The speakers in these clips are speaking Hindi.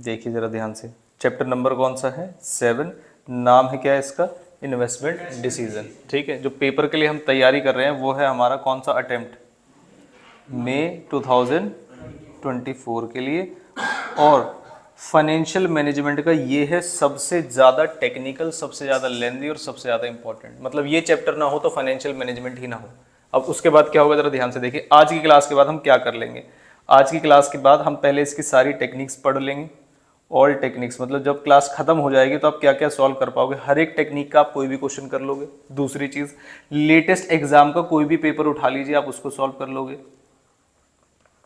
देखिए जरा ध्यान से, चैप्टर नंबर कौन सा है? 7। नाम है क्या इसका? Investment decision. ठीक है, जो पेपर के लिए हम तैयारी कर रहे हैं वो है हमारा कौन सा अटेम्प्ट? मई 2024 के लिए। और फाइनेंशियल मैनेजमेंट का ये है सबसे ज़्यादा टेक्निकल, सबसे ज़्यादा लेंदी और सबसे ज़्यादा इंपॉर्टेंट। मतलब ये चैप्टर ना हो तो फाइनेंशियल मैनेजमेंट ही ना हो। अब उसके बाद क्या होगा जरा ध्यान से देखिए। आज की क्लास के बाद हम क्या कर लेंगे? आज की क्लास के बाद हम पहले इसकी सारी टेक्निक्स पढ़ लेंगे। ऑल टेक्निक्स मतलब जब क्लास खत्म हो जाएगी तो आप क्या क्या सॉल्व कर पाओगे, हर एक टेक्निक का आप कोई भी क्वेश्चन कर लोगे। दूसरी चीज, लेटेस्ट एग्जाम का कोई भी पेपर उठा लीजिए, आप उसको सॉल्व कर लोगे।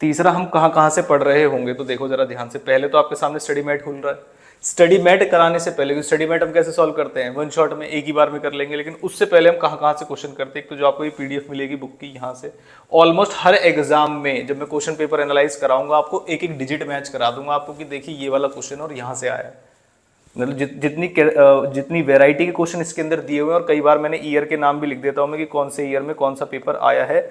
तीसरा, हम कहाँ कहाँ से पढ़ रहे होंगे तो देखो जरा ध्यान से। पहले तो आपके सामने स्टडी मैट खुल रहा है। स्टडी मैट कराने से पहले, स्टडी मैट हम कैसे सॉल्व करते हैं? वन शॉट में एक ही बार में कर लेंगे, लेकिन उससे पहले हम कहाँ कहाँ से क्वेश्चन करते हैं। एक तो जो आपको ये पीडीएफ मिलेगी बुक की, यहाँ से ऑलमोस्ट हर एग्जाम में जब मैं क्वेश्चन पेपर एनालाइज कराऊंगा आपको एक एक डिजिट मैच करा दूंगा आपको कि देखिए ये वाला क्वेश्चन और यहाँ से आया। मतलब जितनी वेराइटी के क्वेश्चन इसके अंदर दिए हुए हैं, और कई बार मैंने ईयर के नाम भी लिख देता हूँ मैं कि कौन से ईयर में कौन सा पेपर आया है।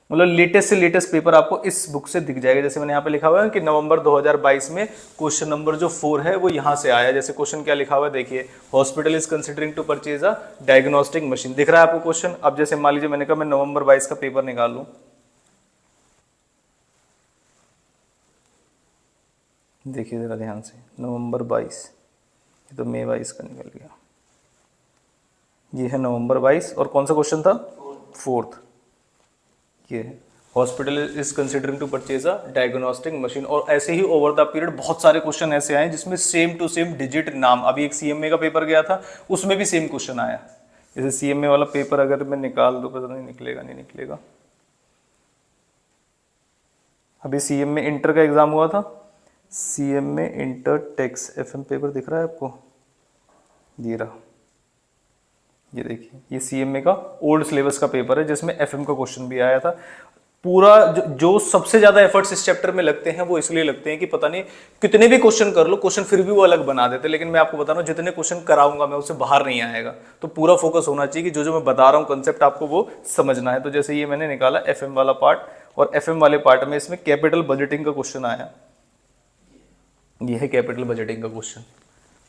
मतलब लेटेस्ट से लेटेस्ट पेपर आपको इस बुक से दिख जाएगा। जैसे मैंने यहाँ पे लिखा हुआ है कि नवंबर 2022 में क्वेश्चन नंबर जो 4 है वो यहाँ से आया। जैसे क्वेश्चन क्या लिखा हुआ है देखिए, hospital is considering to purchase a diagnostic machine. दिख रहा है आपको क्वेश्चन? अब जैसे मान लीजिए मैंने कहा मैं नवंबर 22 का पेपर निकाल लूँ, देखिए जरा ध्यान से, नवंबर 22, ये तो मई 22 का निकल गया। ये है नवंबर 22 और कौन सा क्वेश्चन था? 4th। ये है hospital is considering to purchase a diagnostic machine. और ऐसे ही ओवर द पीरियड बहुत सारे क्वेश्चन ऐसे आए जिसमें सेम टू सेम डिजिट नाम। अभी एक सीएमए का पेपर गया था, उसमें भी सेम क्वेश्चन आया। जैसे सीएमए वाला पेपर अगर मैं निकाल दूं, पता नहीं निकलेगा नहीं निकलेगा। अभी सीएमए इंटर का एग्जाम हुआ था, CMA inter tax FM paper दिख रहा है आपको? ये रहा, ये देखिए, ये सीएमए का ओल्ड सिलेबस का पेपर है जिसमें एफएम का क्वेश्चन भी आया था। पूरा जो सबसे ज्यादा एफर्ट्स इस चैप्टर में लगते हैं वो इसलिए लगते हैं कि पता नहीं कितने भी क्वेश्चन कर लो, क्वेश्चन फिर भी वो अलग बना देते हैं। लेकिन मैं आपको बता रहा हूँ जितने क्वेश्चन कराऊंगा मैं उससे बाहर नहीं आएगा। तो पूरा फोकस होना चाहिए कि जो जो मैं बता रहा हूँ कंसेप्ट आपको वो समझना है। तो जैसे ये मैंने निकाला एफएम वाला पार्ट, और एफएम वाले पार्ट में इसमें कैपिटल बजटिंग का क्वेश्चन आया। ये है कैपिटल बजटिंग का क्वेश्चन।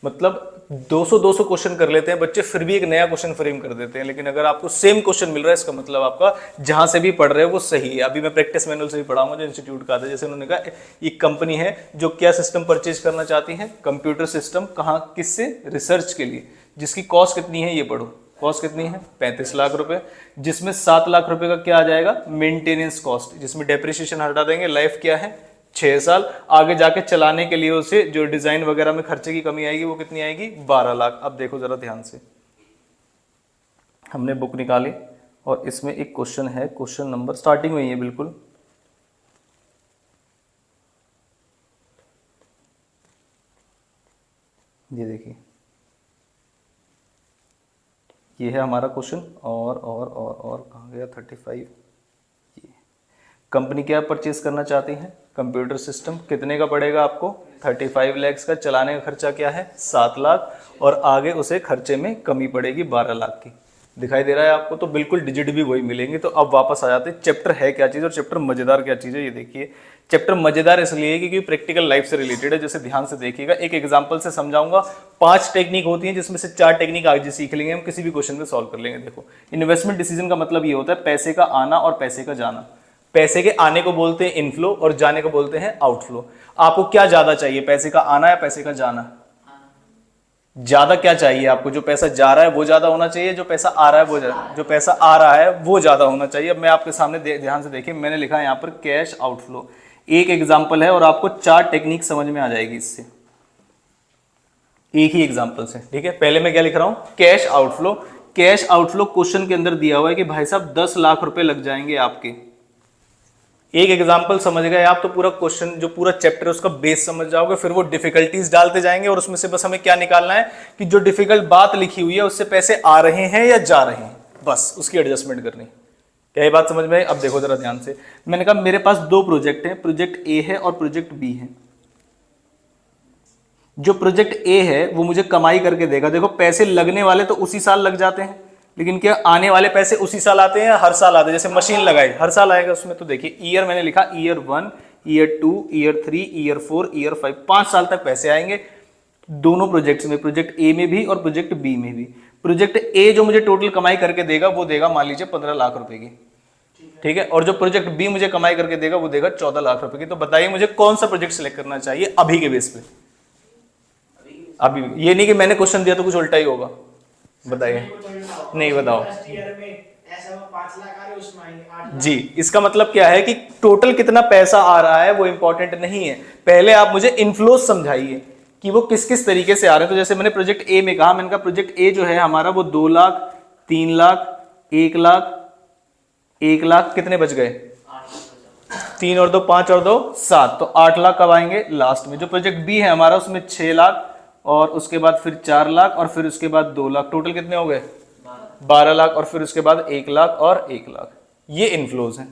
मतलब 200 क्वेश्चन कर लेते हैं बच्चे, फिर भी एक नया क्वेश्चन फ्रेम कर देते हैं। लेकिन अगर आपको सेम क्वेश्चन मिल रहा है इसका मतलब आपका जहां से भी पढ़ रहे हो वो सही है। अभी मैं प्रैक्टिस मैनुअल से भी पढ़ाऊंगा जो इंस्टीट्यूट का था। जैसे उन्होंने कहा एक कंपनी है जो क्या सिस्टम परचेज करना चाहती है? Computer system. कहाँ, किससे? रिसर्च के लिए। जिसकी कॉस्ट कितनी है ये पढ़ो। कॉस्ट कितनी है? 35 लाख रुपए। जिसमें 7 लाख रुपए का क्या आ जाएगा? मेंटेनेंस कॉस्ट, जिसमें डेप्रिसिएशन हटा देंगे। लाइफ क्या है? 6 साल। आगे जाके चलाने के लिए उसे जो डिजाइन वगैरह में खर्चे की कमी आएगी वो कितनी आएगी? 12 लाख। अब देखो जरा ध्यान से, हमने बुक निकाली और इसमें एक क्वेश्चन है, क्वेश्चन नंबर स्टार्टिंग में ही है बिल्कुल, ये देखिए, ये है हमारा क्वेश्चन। और कहाँ गया? 35। कंपनी क्या परचेज करना चाहती है? Computer system. कितने का पड़ेगा आपको? 35 लाख का। चलाने का खर्चा क्या है? 7 लाख। और आगे उसे खर्चे में कमी पड़ेगी 12 लाख की। दिखाई दे रहा है आपको? तो बिल्कुल डिजिट भी वही मिलेंगे। तो अब वापस आ जाते हैं, चैप्टर है क्या चीज़ और चैप्टर मजेदार क्या चीज़ है। ये देखिए, चैप्टर मजेदार इसलिए है क्योंकि प्रैक्टिकल लाइफ से रिलेटेड है। जैसे ध्यान से देखिएगा, एक एग्जांपल से समझाऊंगा। 5 टेक्निक होती हैं जिसमें से 4 टेक्निक आज सीख लेंगे हम, किसी भी क्वेश्चन में सॉल्व कर लेंगे। देखो, इन्वेस्टमेंट डिसीजन का मतलब ये होता है पैसे का आना और पैसे का जाना। पैसे के आने को बोलते हैं इनफ्लो और जाने को बोलते हैं आउटफ्लो। आपको क्या ज्यादा चाहिए, पैसे का आना या पैसे का जाना? ज्यादा क्या चाहिए आपको? जो पैसा जा रहा है वो ज्यादा होना चाहिए, जो पैसा आ रहा है वो जो पैसा आ रहा है वो ज्यादा होना चाहिए। अब मैं आपके सामने ध्यान से देखिए, मैंने लिखा है यहाँ पर कैश आउटफ्लो। एक एग्जाम्पल है और आपको 4 टेक्निक समझ में आ जाएगी इससे, एक ही एग्जाम्पल से। ठीक है, पहले मैं क्या लिख रहा हूं? Cash outflow. Cash outflow question के अंदर दिया हुआ है कि भाई साहब 10 लाख रुपए लग जाएंगे आपके। एक एग्जाम्पल समझ गए आप तो पूरा क्वेश्चन, जो पूरा चैप्टर है उसका बेस समझ जाओगे। फिर वो डिफिकल्टीज डालते जाएंगे और उसमें से बस हमें क्या निकालना है कि जो डिफिकल्ट बात लिखी हुई है उससे पैसे आ रहे हैं या जा रहे हैं, बस उसकी एडजस्टमेंट करनी। क्या ये बात समझ में आई? अब देखो जरा ध्यान से, मैंने कहा मेरे पास 2 प्रोजेक्ट हैं, प्रोजेक्ट ए है और प्रोजेक्ट बी है। जो प्रोजेक्ट ए है वो मुझे कमाई करके देगा। देखो, पैसे लगने वाले तो उसी साल लग जाते हैं, लेकिन क्या आने वाले पैसे उसी साल आते हैं या हर साल आते हैं? जैसे मशीन लगाई हर साल आएगा उसमें। तो देखिए, ईयर मैंने लिखा year 1, year 2, year 3, year 4, year 5, 5 साल तक पैसे आएंगे दोनों प्रोजेक्ट्स में, प्रोजेक्ट ए में भी और प्रोजेक्ट बी में भी। प्रोजेक्ट ए जो मुझे टोटल कमाई करके देगा वो देगा मान लीजिए 15 लाख रुपए की, ठीक है, और जो प्रोजेक्ट बी मुझे कमाई करके देगा वो देगा 14 लाख रुपए की। तो बताइए मुझे कौन सा प्रोजेक्ट सिलेक्ट करना चाहिए अभी के बेस पे? अभी, ये नहीं कि मैंने क्वेश्चन दिया तो कुछ उल्टा ही होगा, बताइए। नहीं, बताओ जी। इसका मतलब क्या है कि टोटल कितना पैसा आ रहा है वो इंपॉर्टेंट नहीं है, पहले आप मुझे इनफ्लोज समझाइए कि वो किस किस तरीके से आ रहे हैं। तो जैसे मैंने प्रोजेक्ट ए में कहा, मैंने कहा प्रोजेक्ट ए जो है हमारा वो 2 लाख, 3 लाख, 1 लाख, 1 लाख, कितने बच गए? 3 और 2 5 और 2 7, तो 8 लाख कब आएंगे? लास्ट में। जो प्रोजेक्ट बी है हमारा उसमें 6 लाख और उसके बाद फिर 4 लाख और फिर उसके बाद 2 लाख, टोटल कितने हो गए? 12 लाख और फिर उसके बाद 1 लाख और 1 लाख। ये इनफ्लोज है।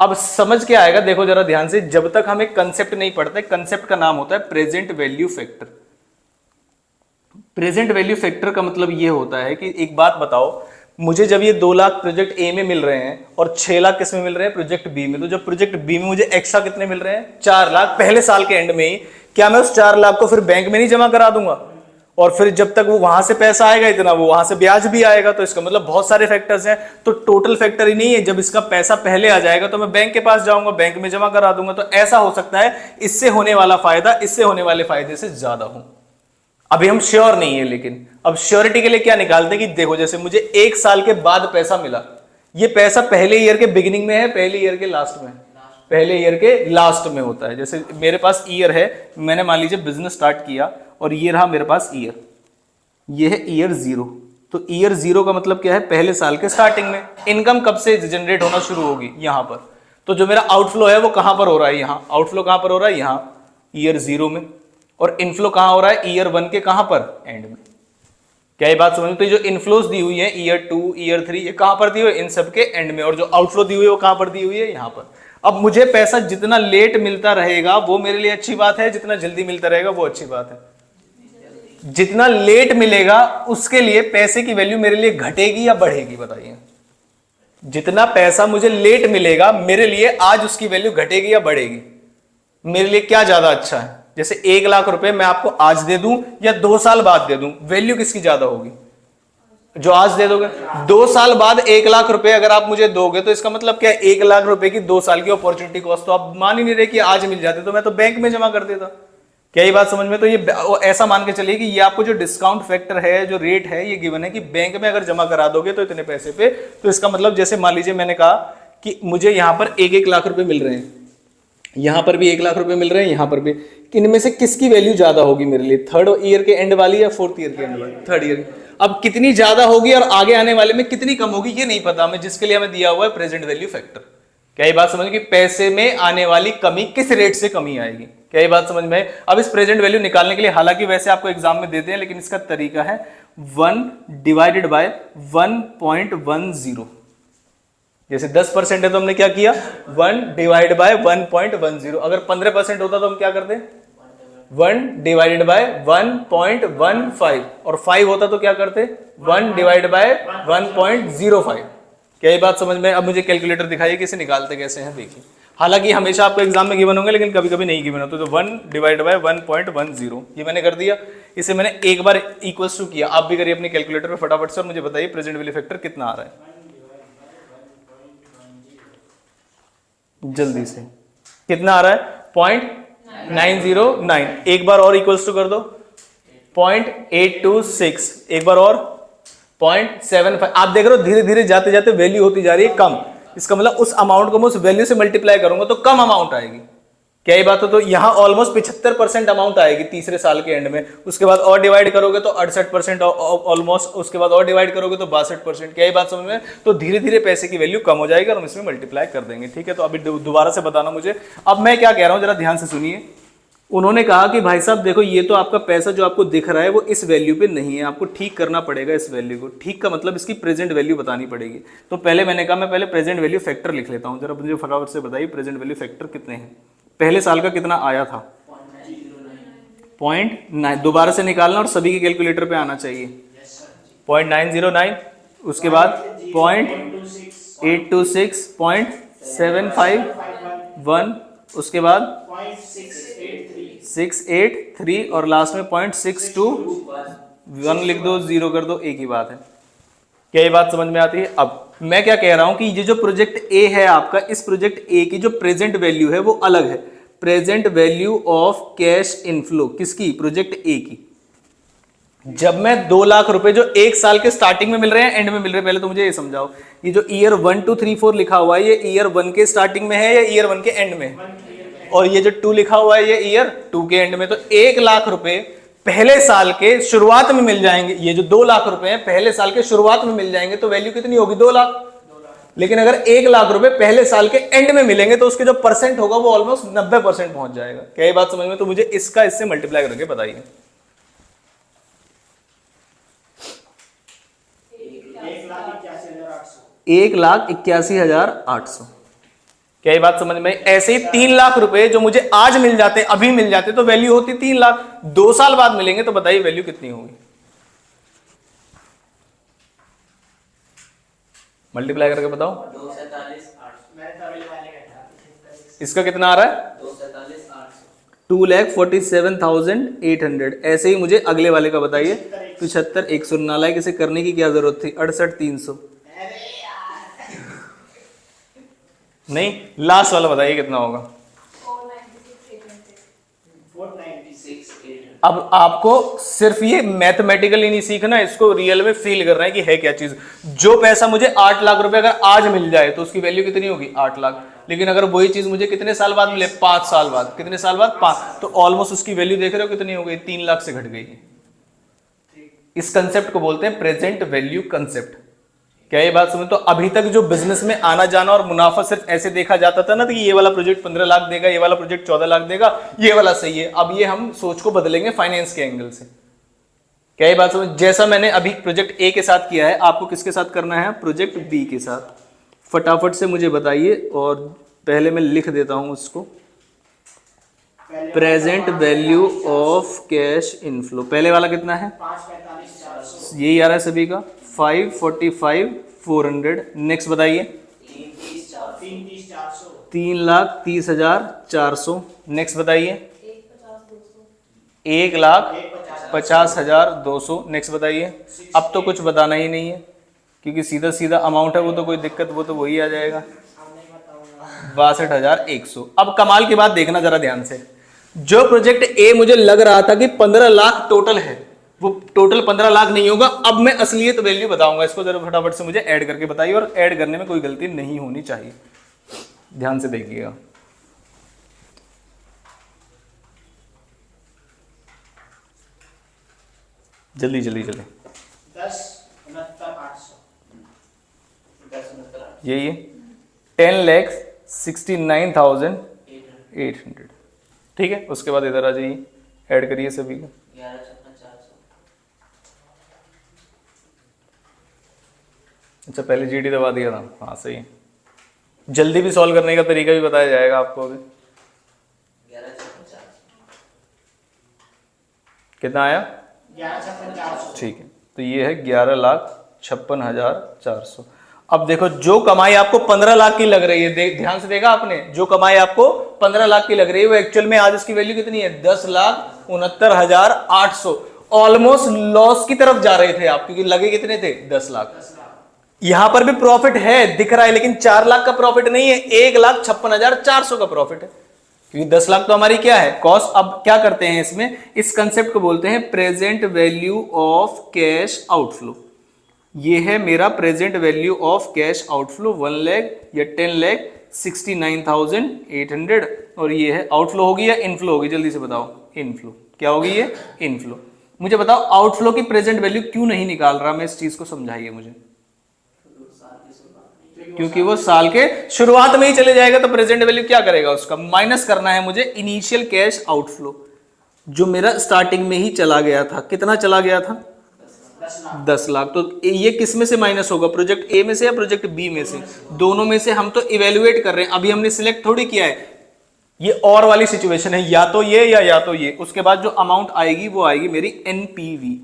अब समझ के आएगा, देखो जरा ध्यान से, जब तक हम एक कंसेप्ट नहीं पढ़ते, कंसेप्ट का नाम होता है present value factor. Present value factor का मतलब ये होता है कि एक बात बताओ मुझे, जब ये 2 लाख प्रोजेक्ट ए में मिल रहे हैं और 6 लाख किस में मिल रहे हैं? प्रोजेक्ट बी में। तो जब प्रोजेक्ट बी में मुझे एक्स्ट्रा कितने मिल रहे हैं? 4 लाख पहले साल के एंड में ही, क्या मैं उस 4 लाख को फिर बैंक में नहीं जमा करा दूंगा? और फिर जब तक वो वहां से पैसा आएगा इतना, वो वहां से ब्याज भी आएगा। तो इसका मतलब बहुत सारे फैक्टर्स हैं, तो टोटल फैक्टर ही नहीं है। जब इसका पैसा पहले आ जाएगा तो मैं बैंक के पास जाऊंगा, बैंक में जमा करा दूंगा। तो ऐसा हो सकता है इससे होने वाला फायदा इससे होने वाले फायदे से ज्यादा हो। अभी हम श्योर नहीं है, लेकिन अब श्योरिटी के लिए क्या निकालते हैं कि देखो जैसे मुझे 1 साल के बाद पैसा मिला, ये पैसा पहले ईयर के बिगिनिंग में है, पहले ईयर के लास्ट में? पहले ईयर के लास्ट में होता है। जैसे मेरे पास ईयर है, मैंने मान लीजिए बिजनेस स्टार्ट किया और ये रहा मेरे पास ईयर, ये है ईयर 0। तो ईयर 0 का मतलब क्या है? पहले साल के स्टार्टिंग में। इनकम कब से जनरेट होना शुरू होगी? यहां पर। तो जो मेरा आउटफ्लो है वो कहां पर हो रहा है? यहां। आउटफ्लो कहां पर हो रहा है? यहां, ईयर 0 में। और इनफ्लो कहां हो रहा है? ईयर 1 के कहां पर? एंड में। क्या ये बात समझ में? तो जो इनफ्लोज दी हुई है ईयर 2, ईयर 3, ये कहां पर दी हुई है? इन सब के एंड में। और जो आउटफ्लो दी हुई है वो कहां पर दी हुई है? यहां पर। अब मुझे पैसा जितना लेट मिलता रहेगा वो मेरे लिए अच्छी बात है, जितना जल्दी मिलता रहेगा वो अच्छी बात है? जितना लेट मिलेगा उसके लिए पैसे की वैल्यू मेरे लिए घटेगी या बढ़ेगी? बताइए। जितना पैसा मुझे लेट मिलेगा मेरे लिए आज उसकी वैल्यू घटेगी या बढ़ेगी? मेरे लिए क्या ज्यादा अच्छा है? जैसे 1 लाख रुपए मैं आपको आज दे दूं या 2 साल बाद दे दूं, वैल्यू किसकी ज्यादा होगी? जो आज दे दोगे। 2 साल बाद 1 लाख रुपए अगर आप मुझे दोगे तो इसका मतलब क्या है? 1 लाख रुपए की 2 साल की अपॉर्चुनिटी कॉस्ट। तो आप मान ही नहीं रहे कि आज मिल जाते तो मैं तो बैंक में जमा कर देता। क्या ये बात समझ में? तो ये ऐसा मान के चलिए कि ये आपको जो डिस्काउंट फैक्टर है, जो रेट है, ये गिवन है कि बैंक में अगर जमा करा दोगे तो इतने पैसे पे। तो इसका मतलब जैसे मान लीजिए मैंने कहा कि मुझे यहां पर 1-1 लाख रुपए मिल रहे हैं, यहां पर भी 1 लाख रुपए मिल रहे हैं, यहां पर भी। इनमें से किसकी वैल्यू ज्यादा होगी मेरे लिए? 3rd ईयर के एंड वाली या 4th ईयर के एंड वाली? 3rd year. अब कितनी ज्यादा होगी और आगे आने वाले में कितनी कम होगी ये नहीं पता हमें, जिसके लिए हमें दिया हुआ है प्रेजेंट वैल्यू फैक्टर। क्या ये बात समझ कि पैसे में आने वाली कमी किस रेट से कमी आएगी? क्या ये बात समझ में? अब इस प्रेजेंट वैल्यू निकालने के लिए, हालांकि वैसे आपको एग्जाम में देते हैं, लेकिन इसका तरीका है 1 डिवाइडेड बाय 1.10। जैसे 10% है तो हमने क्या किया? 1 डिवाइड बाय 1.10। अगर 15% होता तो हम क्या करते? 1 डिवाइडेड बाय 1.15। और 5 होता तो क्या करते? 1 डिवाइड बाय 1.05। क्या ये बात समझ में? अब मुझे कैलकुलेटर दिखाइए कि इसे निकालते कैसे हैं, देखिए। हालांकि हमेशा आपको एग्जाम में गिवन होंगे, लेकिन कभी कभी नहीं गिवन होते। तो 1 डिवाइड बाय 1.10 ये मैंने कर दिया। इसे मैंने एक बार इक्वल्स टू किया। आप भी करिए अपने कैलकुलेटर पे फटाफट से और मुझे बताइए प्रेजेंट वैल्यू फैक्टर कितना आ रहा है जल्दी से। कितना आ रहा है? 0.909। एक बार और इक्वल्स टू कर दो। 0.826। एक बार और 0.75। आप देख रहे हो धीरे धीरे जाते जाते वैल्यू होती जा रही है कम। इसका मतलब उस अमाउंट को मैं उस वैल्यू से मल्टीप्लाई करूंगा तो कम अमाउंट आएगी। क्या ये बात हो? तो यहां ऑलमोस्ट 75% अमाउंट आएगी तीसरे साल के एंड में। उसके बाद और डिवाइड करोगे तो 68% ऑलमोस्ट। उसके बाद और डिवाइड करोगे तो 62%। क्या ये बात समझ में? तो धीरे धीरे पैसे की वैल्यू कम हो जाएगी और हम इसमें मल्टीप्लाई कर देंगे। ठीक है, तो अभी दोबारा से बताना मुझे। अब मैं क्या कह रहा हूं जरा ध्यान से सुनिए। उन्होंने कहा कि भाई साहब देखो ये तो आपका पैसा जो आपको दिख रहा है वो इस वैल्यू पे नहीं है, आपको ठीक करना पड़ेगा इस वैल्यू को। ठीक का मतलब इसकी प्रेजेंट वैल्यू बतानी पड़ेगी। तो पहले मैंने कहा मैं पहले प्रेजेंट वैल्यू फैक्टर लिख लेता हूं। जरा मुझे फटाफट से बताइए प्रेजेंट वैल्यू फैक्टर कितने हैं? पहले साल का कितना आया था? 0.9। दोबारा से निकालना और सभी के कैलकुलेटर पे आना चाहिए। 0.909। उसके बाद 0.826, 0.751, उसके बाद 0.683 और लास्ट में 0.621 लिख दो, जीरो कर दो, एक ही बात है। क्या ये बात समझ में आती है? अब मैं क्या कह रहा हूं कि ये जो प्रोजेक्ट ए है आपका, इस प्रोजेक्ट ए की जो प्रेजेंट वैल्यू है वो अलग है। Present value of cash inflow किसकी? प्रोजेक्ट ए की। जब मैं 2 लाख रुपए जो एक साल के स्टार्टिंग में मिल रहे हैं एंड में मिल रहे हैं, पहले तो मुझे ये समझाओ, ये जो ईयर 1 2 3 4 लिखा हुआ है ये ईयर 1 के स्टार्टिंग में है या ईयर 1 के एंड में? और ये जो 2 लिखा हुआ है ये ईयर 2 के एंड में। तो 1 लाख रुपए पहले साल के शुरुआत में मिल जाएंगे। ये जो 2 लाख रुपए हैं पहले साल के शुरुआत में मिल जाएंगे, तो वैल्यू कितनी होगी? 2 लाख। लेकिन अगर 1 लाख रुपए पहले साल के एंड में मिलेंगे तो उसके जो परसेंट होगा वो ऑलमोस्ट 90% पहुंच जाएगा। क्या ये बात समझ में? तो मुझे इसका इससे मल्टीप्लाई करके बताइए। 1,81,800। क्या ये बात समझ में? ऐसे ही 3 लाख रुपए जो मुझे आज मिल जाते, अभी मिल जाते, तो वैल्यू होती 3 लाख। 2 साल बाद मिलेंगे तो बताइए वैल्यू कितनी होगी? मल्टीप्लाई करके बताओ। 2,47,800। इसका कितना आ रहा है? 2,47,800। ऐसे ही मुझे अगले वाले का बताइए। 75,100। नालायक, इसे करने की क्या जरूरत थी? 68,300। नहीं, लास्ट वाला बताइए कितना होगा? 496,800। अब आपको सिर्फ ये मैथमेटिकली नहीं सीखना, इसको रियल में फील करना है कि है क्या चीज। जो पैसा मुझे 8 लाख रुपए अगर आज मिल जाए तो उसकी वैल्यू कितनी होगी? 8 लाख। लेकिन अगर वही चीज मुझे कितने साल बाद मिले? 5 साल बाद। कितने साल बाद? 5। तो ऑलमोस्ट उसकी वैल्यू देख रहे हो कितनी हो गई? 3 लाख से घट गई है। इस कंसेप्ट को बोलते हैं प्रेजेंट वैल्यू कंसेप्ट। क्या ये बात समझ? तो अभी तक जो बिजनेस में आना जाना और मुनाफा सिर्फ ऐसे देखा जाता था ना कि ये वाला प्रोजेक्ट 15 लाख देगा, ये वाला प्रोजेक्ट 14 लाख देगा, ये वाला सही है। अब ये हम सोच को बदलेंगे फाइनेंस के एंगल से। क्या ये बात समझ? जैसा मैंने अभी प्रोजेक्ट ए के साथ किया है, आपको किसके साथ करना है? प्रोजेक्ट बी के साथ। फटाफट से मुझे बताइए, और पहले मैं लिख देता हूं उसको। Present value of cash inflow, पहले वाला कितना है? यही आ रहा है सभी का, 545,400। नेक्स्ट बताइए। 3,30,400। नेक्स्ट बताइए। 1,50,200। नेक्स्ट बताइए। अब तो कुछ बताना ही नहीं है क्योंकि सीधा सीधा अमाउंट है, वो तो कोई दिक्कत, वो तो वही आ जाएगा, 62,100। अब कमाल की बात देखना जरा ध्यान से। जो प्रोजेक्ट ए मुझे लग रहा था कि 15 लाख टोटल है, वो टोटल 15 लाख नहीं होगा। अब मैं असलियत वैल्यू बताऊंगा, इसको जरा फटाफट से मुझे ऐड करके बताइए, और ऐड करने में कोई गलती नहीं होनी चाहिए। ध्यान से देखिएगा। जल्दी जल्दी जल्दी। 10,69,800। यही है, 10,69,800। ठीक है, उसके बाद इधर आ जाइए, ऐड करिए सभी का। 11,56,400। अच्छा, पहले जीडी दबा दिया था। हाँ सही है। जल्दी भी सॉल्व करने का तरीका भी बताया जाएगा आपको अभी। 11,56,400 कितना आया? 11,56,400। ठीक है, तो ये है 11,56,400। अब देखो, जो कमाई आपको 15 लाख की लग रही है, ध्यान से देखा आपने, जो कमाई आपको 15 लाख की लग रही है वो एक्चुअल में आज इसकी वैल्यू कितनी है? 10,69,800। ऑलमोस्ट लॉस की तरफ जा रहे थे आप, क्योंकि लगे कितने थे? 10 लाख। यहां पर भी प्रॉफिट है दिख रहा है, लेकिन 4 लाख का प्रॉफिट नहीं है, 1,56,400 का प्रॉफिट है, क्योंकि 10 लाख तो हमारी क्या है? कॉस्ट। अब क्या करते हैं इसमें? इस कंसेप्ट को बोलते हैं present value of cash outflow. ये है मेरा present value of cash outflow, 1 lakh या 10,69,800। और ये है आउटफ्लो होगी या इनफ्लो होगी? जल्दी से बताओ। इनफ्लो। क्या होगी ये? इनफ्लो। मुझे बताओ, आउटफ्लो की प्रेजेंट वैल्यू क्यों नहीं निकाल रहा मैं, इस चीज को समझाइए मुझे। क्योंकि वो साल के शुरुआत में ही चले जाएगा, तो प्रेजेंट वैल्यू क्या करेगा? उसका माइनस करना है मुझे इनिशियल कैश आउटफ्लो, जो मेरा स्टार्टिंग में ही चला गया था। कितना चला गया था? 10 लाख। तो ये किस में से माइनस होगा? प्रोजेक्ट ए में से या प्रोजेक्ट बी में से? दोनों में से। हम तो इवेल्युएट कर रहे हैं, अभी हमने सिलेक्ट थोड़ी किया है। ये और वाली सिचुएशन है, या तो ये या तो ये। उसके बाद जो अमाउंट आएगी वो आएगी मेरी एनपीवी,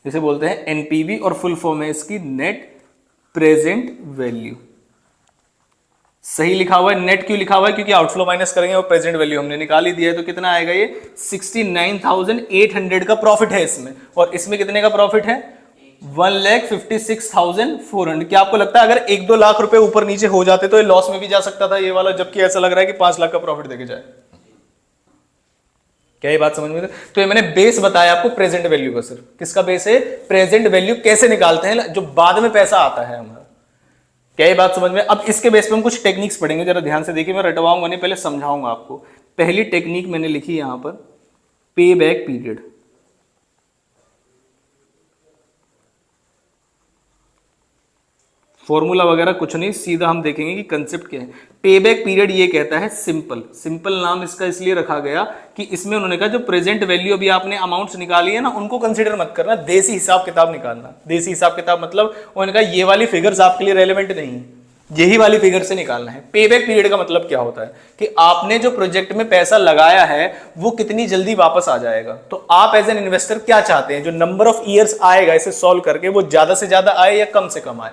इसे बोलते हैं एनपीवी, और फुल फॉर्म है इसकी नेट प्रेजेंट वैल्यू। सही लिखा हुआ है, नेट क्यों लिखा हुआ है, क्योंकि आउटफ्लो माइनस करेंगे और प्रेजेंट वैल्यू हमने निकाल ही दिया है। तो कितना आएगा ये 69,800 का प्रॉफिट है इसमें, और इसमें कितने का प्रॉफिट है 1,56,400। क्या आपको लगता है अगर 1-2 लाख रुपए ऊपर नीचे हो जाते तो ये लॉस में भी जा सकता था ये वाला, जबकि ऐसा लग रहा है कि 5 लाख का प्रॉफिट देके जाए? क्या ये बात समझ में? तो ये मैंने बेस बताया आपको प्रेजेंट वैल्यू का। सिर्फ किसका बेस है? प्रेजेंट वैल्यू कैसे निकालते हैं जो बाद में पैसा आता है हमारा। क्या ये बात समझ में? अब इसके बेस पे हम कुछ टेक्निक्स पढ़ेंगे, जरा ध्यान से देखिए, मैं रटवाऊंगा नहीं, पहले समझाऊंगा आपको। पहली टेक्निक मैंने लिखी यहां पर, पे बैक पीरियड। फॉर्मूला वगैरह कुछ नहीं, सीधा हम देखेंगे कि कंसेप्ट क्या है। पे बैक पीरियड ये कहता है सिंपल, सिंपल नाम इसका इसलिए रखा गया कि इसमें उन्होंने कहा जो प्रेजेंट वैल्यू अभी आपने अमाउंट्स निकाली है ना, उनको कंसीडर मत करना, देसी हिसाब किताब निकालना। देसी हिसाब किताब मतलब उन्होंने कहा ये वाली फिगर्स आपके लिए रेलेवेंट नहीं है, यही वाली फिगर से निकालना है। पे बैक पीरियड का मतलब क्या होता है कि आपने जो प्रोजेक्ट में पैसा लगाया है वो कितनी जल्दी वापस आ जाएगा। तो आप एज एन इन्वेस्टर क्या चाहते हैं, जो नंबर ऑफ ईयर्स आएगा इसे सॉल्व करके वो ज्यादा से ज्यादा आए या कम से कम आए?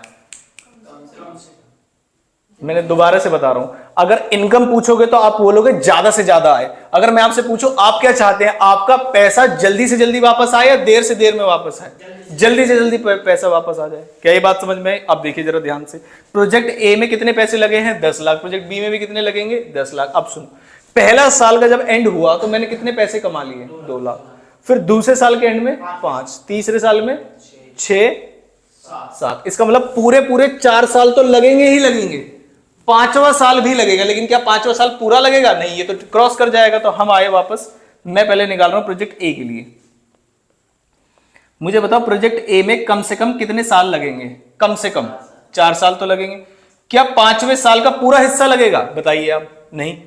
मैंने दोबारा से बता रहा हूं, अगर इनकम पूछोगे तो आप बोलोगे ज्यादा से ज्यादा आए। अगर मैं आपसे पूछूं आप क्या चाहते हैं, आपका पैसा जल्दी से जल्दी वापस आए या देर से देर में वापस आए? जल्दी से जल्दी पैसा वापस आ जाए। क्या ये बात समझ में आई? अब देखिए जरा ध्यान से, प्रोजेक्ट ए में कितने पैसे लगे हैं 10 लाख, प्रोजेक्ट बी में भी कितने लगेंगे 10 लाख। अब सुनो, पहला साल का जब एंड हुआ तो मैंने कितने पैसे कमा लिए 2 लाख, फिर दूसरे साल के एंड में 5, तीसरे साल में 6, 7। इसका मतलब पूरे 4 साल तो लगेंगे ही लगेंगे, 5वां साल भी लगेगा। लेकिन क्या 5वां साल पूरा लगेगा? नहीं, ये तो क्रॉस कर जाएगा। तो हम आए वापस, मैं पहले निकाल रहा हूं प्रोजेक्ट ए के लिए। मुझे बताओ प्रोजेक्ट ए में कम से कम कितने साल लगेंगे? कम से कम 4 साल तो लगेंगे। क्या 5वें साल का पूरा हिस्सा लगेगा? बताइए आप। नहीं।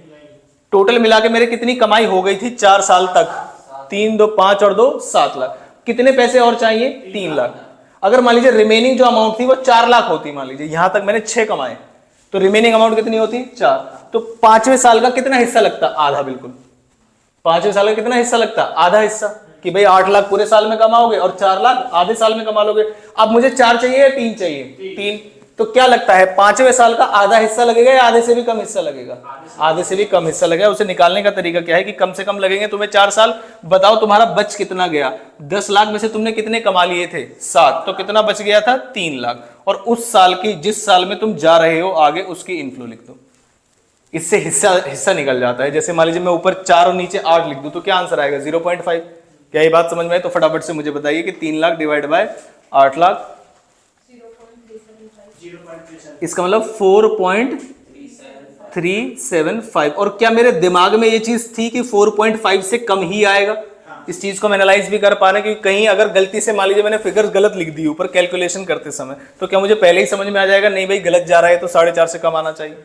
टोटल मिला के मेरे कितनी कमाई हो गई थी 4 साल तक? 3, 2, 5 और 2, 7 लाख। कितने पैसे और चाहिए? 3 लाख। अगर मान लीजिए रिमेनिंग जो अमाउंट थी वो 4 लाख होती, मान लीजिए यहां तक मैंने 6 कमाए, तो रिमेनिंग अमाउंट कितनी होती? 4। तो 5वें साल का कितना हिस्सा लगता? आधा। बिल्कुल 5वें साल का कितना हिस्सा लगता? आधा हिस्सा। कि भाई 8 लाख पूरे साल में कमाओगे और 4 लाख आधे साल में कमा लोगे। अब मुझे 4 चाहिए या 3 चाहिए? 3। तो क्या लगता है 5वें साल का आधा हिस्सा लगेगा या आधे से भी कम हिस्सा लगेगा? आधे से भी कम हिस्सा लगेगा। उसे निकालने का तरीका क्या है कि कम से कम लगेंगे तुम्हें 4 साल। बताओ तुम्हारा बच कितना गया? 10 लाख में से तुमने कितने कमा लिए थे? 7। तो कितना बच गया था? 3 लाख। और उस साल की, जिस साल में तुम जा रहे हो आगे, उसकी इनफ्लो लिख दो। इससे हिस्सा निकल जाता है। जैसे मान लीजिए मैं ऊपर 4 और नीचे 8 लिख दूं तो क्या आंसर आएगा? 0.5। क्या ये बात समझ में आई? तो फटाफट से मुझे बताइए कि 3 लाख डिवाइड बाय 8 लाख, इसका मतलब 4.375। और क्या मेरे दिमाग में ये चीज थी कि 4.5 से कम ही आएगा? इस चीज को मैं एनालाइज भी कर पा रहे हैं कि कहीं अगर गलती से मान लीजिए मैंने फिगर्स गलत लिख दी ऊपर कैलकुलेशन करते समय, तो क्या मुझे पहले ही समझ में आ जाएगा नहीं भाई गलत जा रहा है तो 4.5 से कम आना चाहिए?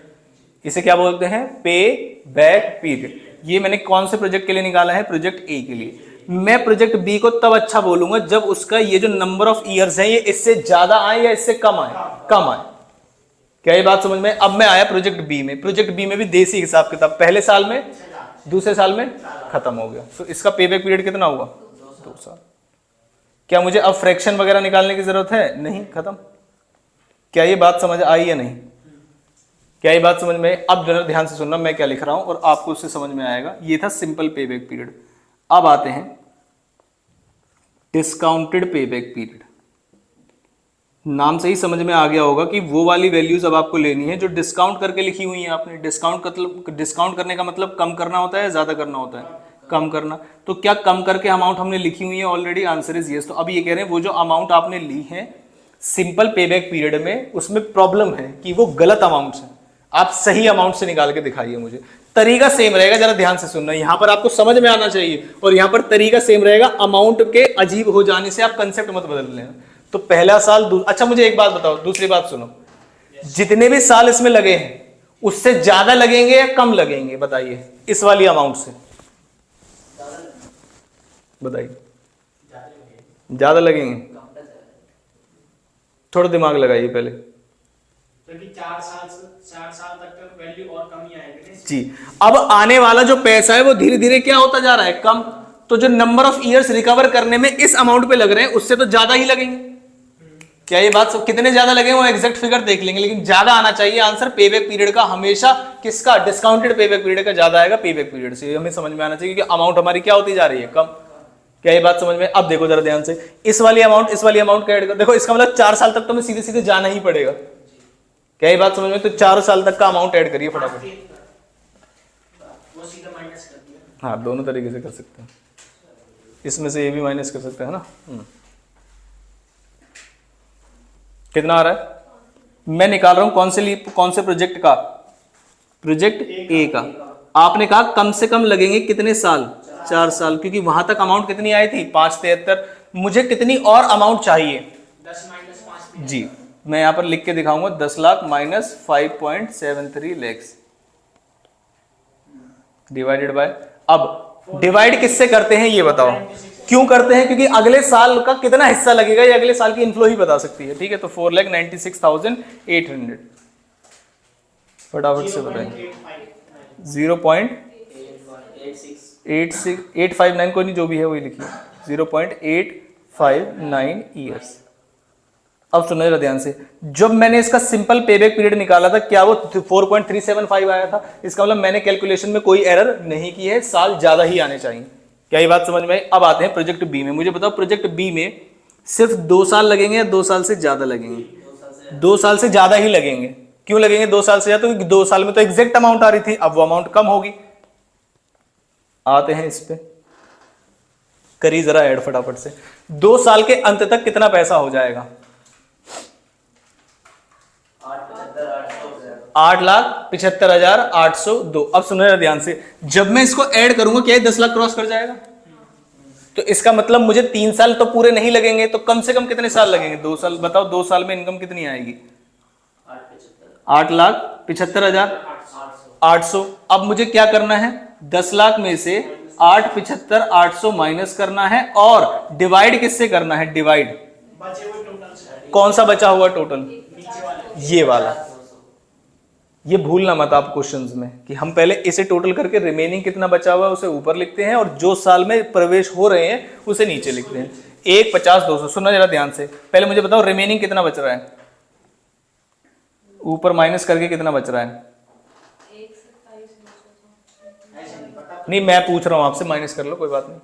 इसे क्या बोलते हैं? पे बैक पीरियड। ये मैंने कौन से प्रोजेक्ट के लिए निकाला है? प्रोजेक्ट ए के लिए। मैं प्रोजेक्ट बी को तब अच्छा बोलूंगा जब उसका ये जो नंबर ऑफ ईयर्स है ये इससे ज्यादा आए या इससे कम आए? कम आए। क्या ये बात समझ में? अब मैं आया प्रोजेक्ट बी में। प्रोजेक्ट बी में भी देसी हिसाब किताब, पहले साल में, दूसरे साल में खत्म हो गया। तो इसका पेबैक पीरियड कितना हुआ? 2 साल। क्या मुझे अब फ्रैक्शन वगैरह निकालने की जरूरत है? नहीं, खत्म। क्या ये बात समझ आई या नहीं? क्या ये बात समझ में? अब जरा ध्यान से सुनना मैं क्या लिख रहा हूं और आपको उससे समझ में आएगा। ये था सिंपल पेबैक पीरियड। अब आते हैं डिस्काउंटेड पेबैक पीरियड। नाम से ही समझ में आ गया होगा कि वो वाली वैल्यूज अब आपको लेनी है जो डिस्काउंट करके लिखी हुई है आपने। डिस्काउंट करने का मतलब कम करना होता है, ज्यादा करना होता है? कम करना। तो क्या कम करके अमाउंट हमने लिखी हुई है ऑलरेडी? Answer is yes. तो अब ये कह रहे हैं वो जो अमाउंट आपने ली है सिंपल पेबैक पीरियड में, उसमें प्रॉब्लम है कि वो गलत अमाउंट है। आप सही अमाउंट से निकाल के दिखाइए मुझे। तरीका सेम रहेगा, जरा ध्यान से सुनना, यहां पर आपको समझ में आना चाहिए और यहां पर तरीका सेम रहेगा। अमाउंट के अजीब हो जाने से आप कंसेप्ट मत बदल लेना। तो पहला साल अच्छा मुझे एक बात बताओ, दूसरी बात सुनो, जितने भी साल इसमें लगे हैं उससे ज्यादा लगेंगे या कम लगेंगे? बताइए इस वाली अमाउंट से, बताइए। ज्यादा लगेंगे? थोड़ा दिमाग लगाइए पहले। क्योंकि 4 साल तक तो वैल्यू और कम ही आएगी जी। अब आने वाला जो पैसा है वो धीरे धीरे क्या होता जा रहा है? कम। तो जो नंबर ऑफ ईयर्स रिकवर करने में इस अमाउंट पे लग रहे हैं उससे तो ज्यादा ही लगेंगे। क्या ये बात कितने ज्यादा लगे वो एग्जैक्ट फिगर देख लेंगे, लेकिन ज्यादा आना चाहिए आंसर पेबैक पीरियड का हमेशा। किसका? डिस्काउंटेड पेबैक पीरियड का ज्यादा आएगा पेबैक पीरियड से। हमें समझ में आना चाहिए कि अमाउंट हमारी क्या होती जा रही है, कम। क्या ये बात समझ में? अब देखो जरा ध्यान से, इस वाली अमाउंट का ऐड कर देखो, इसका मतलब 4 साल तक तो हमें सीधे सीधे जाना ही पड़ेगा। क्या ये बात समझ में? तो 4 साल तक का अमाउंट ऐड करिए फटाफट। वो सीधा माइनस कर दिया। हाँ, दोनों तरीके से कर सकते हैं, इसमें से ये भी माइनस कर सकते हैं ना। कितना आ रहा है? मैं निकाल रहा हूं कौन से प्रोजेक्ट का? प्रोजेक्ट ए का। आपने कहा कम से कम लगेंगे कितने साल? 4 साल, क्योंकि वहां तक अमाउंट कितनी आई थी? 573। मुझे कितनी और अमाउंट चाहिए? 10 माइनस 5 जी, मैं यहां पर लिख के दिखाऊंगा 10 lakh minus 5.73 lakhs divided by. अब डिवाइड किससे करते हैं ये बताओ? क्यों करते हैं? क्योंकि अगले साल का कितना हिस्सा लगेगा ये अगले साल की इनफ्लो ही बता सकती है। ठीक है, तो 4,96,800 फटाफट से बताएं। 0.859 कोई नहीं, जो भी है वही लिखिए। 0.859 ईयर्स। अब सुनो जरा ध्यान से, जब मैंने इसका सिंपल पेबैक पीरियड निकाला था क्या वो 4.375 आया था? इसका मतलब मैंने कैलकुलेशन में कोई एरर नहीं की है, साल ज्यादा ही आने चाहिए। क्या ये बात समझ में आई? अब आते हैं प्रोजेक्ट बी में। मुझे बताओ प्रोजेक्ट बी में सिर्फ 2 साल लगेंगे या 2 साल से ज्यादा लगेंगे? 2 साल से ज्यादा ही लगेंगे। क्यों लगेंगे 2 साल से ज्यादा? क्योंकि 2 साल में तो एग्जैक्ट अमाउंट आ रही थी, अब वो अमाउंट कम होगी। आते हैं इस पे, करिए जरा ऐड फटाफट से। 2 साल के अंत तक कितना पैसा हो जाएगा? 8,75,802। अब सुनो ध्यान से, जब मैं इसको ऐड करूंगा क्या 10 लाख क्रॉस कर जाएगा? तो इसका मतलब मुझे 3 साल तो पूरे नहीं लगेंगे, तो कम से कम कितने साल लगेंगे? 2 साल। बताओ 2 साल में इनकम कितनी आएगी? 8,75,800। अब मुझे क्या करना है? 10 लाख में से 8,75,800 माइनस करना है और डिवाइड किससे करना है? डिवाइड बचे हुए टोटल से। कौन सा बचा हुआ टोटल? नीचे वाले। ये वाला। ये भूलना मत आप क्वेश्चंस में कि हम पहले इसे टोटल करके रिमेनिंग कितना बचा हुआ है उसे ऊपर लिखते हैं और जो साल में प्रवेश हो रहे हैं उसे नीचे लिखते हैं। 1, 50, 200। सुनना जरा ध्यान से, पहले मुझे बताओ रिमेनिंग कितना बच रहा है? ऊपर माइनस करके कितना बच रहा है? नहीं, मैं पूछ रहा हूं आपसे, माइनस कर लो कोई बात नहीं।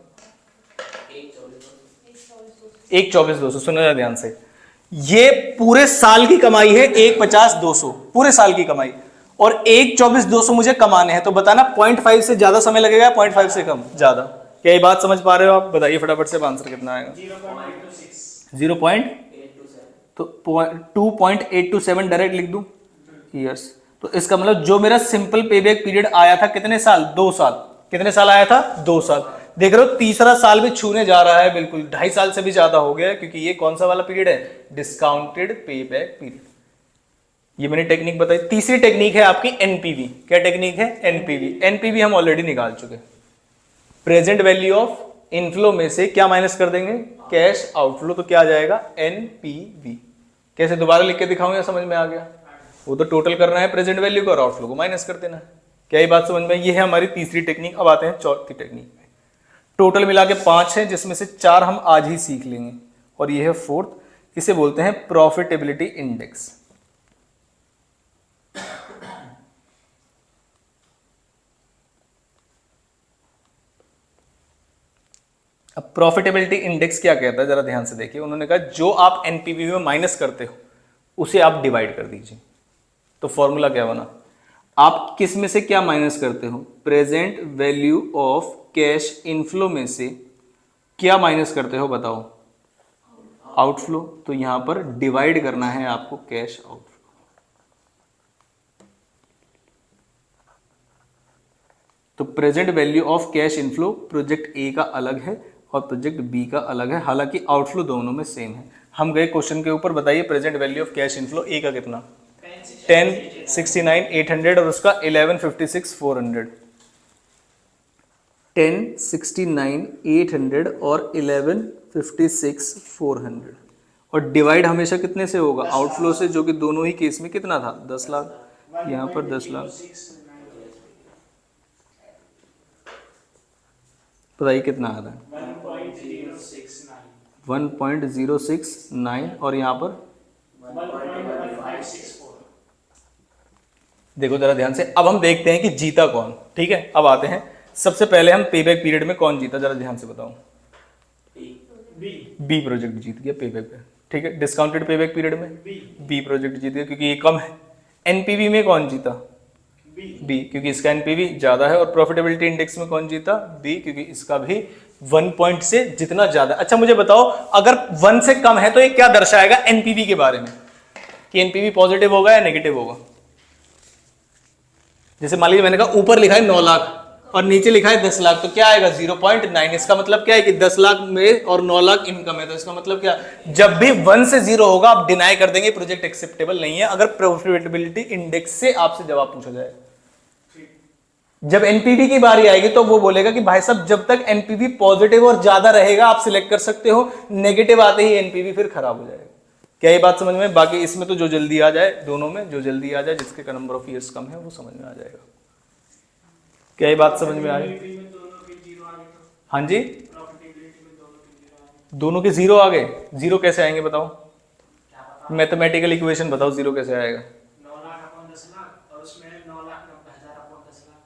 1,24,200। सुनना जरा ध्यान से, ये पूरे साल की कमाई है। 1,50,200 पूरे साल की कमाई, और 1,24,200 मुझे कमाने हैं। तो बताना 0.5 से ज्यादा समय लगेगा, 0.5 से कम? ज्यादा। क्या ये बात समझ पा रहे हो आप? बताइए फटाफट से आंसर कितना आएगा? 0.827। तो 2.827 डायरेक्ट लिख दूं ईयर्स। तो इसका मतलब जो मेरा सिंपल पेबैक पीरियड आया था कितने साल? 2 साल। कितने साल आया था? 2 साल। देख रहे हो तीसरा साल भी छूने जा रहा है, बिल्कुल 2.5 साल से भी ज्यादा हो गया, क्योंकि ये कौन सा वाला पीरियड है? Discounted payback period. ये मैंने टेक्निक बताई। तीसरी टेक्निक है आपकी एनपीवी। क्या टेक्निक है? एनपीवी। एनपीवी हम ऑलरेडी निकाल चुके। प्रेजेंट वैल्यू ऑफ इनफ्लो में से क्या माइनस कर देंगे? Cash outflow. तो क्या आ जाएगा? एनपीवी। कैसे? दोबारा लिख के दिखाऊं या समझ में आ गया? वो तो टोटल करना है प्रेजेंट वैल्यू को और आउटफ्लो को माइनस कर देना है। क्या ये बात समझ में? ये है हमारी तीसरी टेक्निक। अब आते हैं चौथी टेक्निक में। टोटल मिला के 5 है, जिसमें से 4 हम आज ही सीख लेंगे, और ये है फोर्थ। इसे बोलते हैं प्रॉफिटेबिलिटी इंडेक्स। अब प्रॉफिटेबिलिटी इंडेक्स क्या कहता है जरा ध्यान से देखिए। उन्होंने कहा जो आप एनपीवी में माइनस करते हो उसे आप डिवाइड कर दीजिए। तो फॉर्मूला क्या बना? आप किस में से क्या माइनस करते हो? Present value of cash inflow में से क्या माइनस करते हो? बताओ। आउटफ्लो। तो यहां पर डिवाइड करना है आपको कैश आउटफ्लो। तो present value of cash inflow project A का अलग है और प्रोजेक्ट बी का अलग है, हालांकि आउटफ्लो दोनों में सेम है। हम गए क्वेश्चन के ऊपर, बताइए present value of cash inflow A का कितना? 10,69,800 और उसका 11,56,400। 10,69,800 और 11,56,400। और डिवाइड हमेशा कितने से होगा? आउटफ्लो से, जो कि दोनों ही केस में कितना था? 10 लाख। यहां पर 10 लाख। बताइए कितना आ रहा है? 1.069 और यहाँ पर देखो जरा ध्यान से, अब हम देखते हैं कि जीता कौन। ठीक है, अब आते हैं, सबसे पहले हम पे बैक पीरियड में कौन जीता, जरा ध्यान से बताओ। बी प्रोजेक्ट जीत गया पे बैक पे। ठीक है, डिस्काउंटेड पे बैक पीरियड में बी प्रोजेक्ट जीत गया क्योंकि ये कम है। एनपीवी में कौन जीता, बी, क्योंकि इसका एनपीवी ज्यादा है। और प्रॉफिटेबिलिटी इंडेक्स में कौन जीता, बी, क्योंकि इसका भी 1 पॉइंट से जितना ज्यादा। अच्छा मुझे बताओ, अगर 1 से कम है तो ये क्या दर्शाएगा एनपीवी के बारे में, कि एनपीवी पॉजिटिव होगा या नेगेटिव होगा। जैसे मान लीजिए मैंने कहा ऊपर लिखा है 9 लाख और नीचे लिखा है 10 लाख, तो क्या आएगा 0.9। इसका मतलब क्या है कि 10 लाख में और 9 लाख इनकम है, तो इसका मतलब क्या, जब भी 1 से 0 होगा आप डिनाई कर देंगे प्रोजेक्ट एक्सेप्टेबल नहीं है, अगर प्रॉफिटेबिलिटी इंडेक्स से आपसे जवाब पूछा जाए। जब एनपीवी की बारी आएगी तो वो बोलेगा कि भाई साहब जब तक एनपीवी पॉजिटिव और ज्यादा रहेगा आप सिलेक्ट कर सकते हो, नेगेटिव आते ही एनपीवी फिर खराब हो जाएगा। क्या ये बात समझ में? बाकी इसमें तो जो जल्दी आ जाए, दोनों में जो जल्दी आ जाए, जिसके नंबर ऑफ ईयर्स कम है वो समझ में आ जाएगा। क्या ये बात समझ में आ रही? हाँ जी, दोनों के 0 आ गए। 0 कैसे आएंगे बताओ, मैथमेटिकल इक्वेशन बताओ, 0 कैसे आएगा? 9 लाख अपॉन 10 लाख और उसमें 9 लाख 90,000 अपॉन 10 लाख,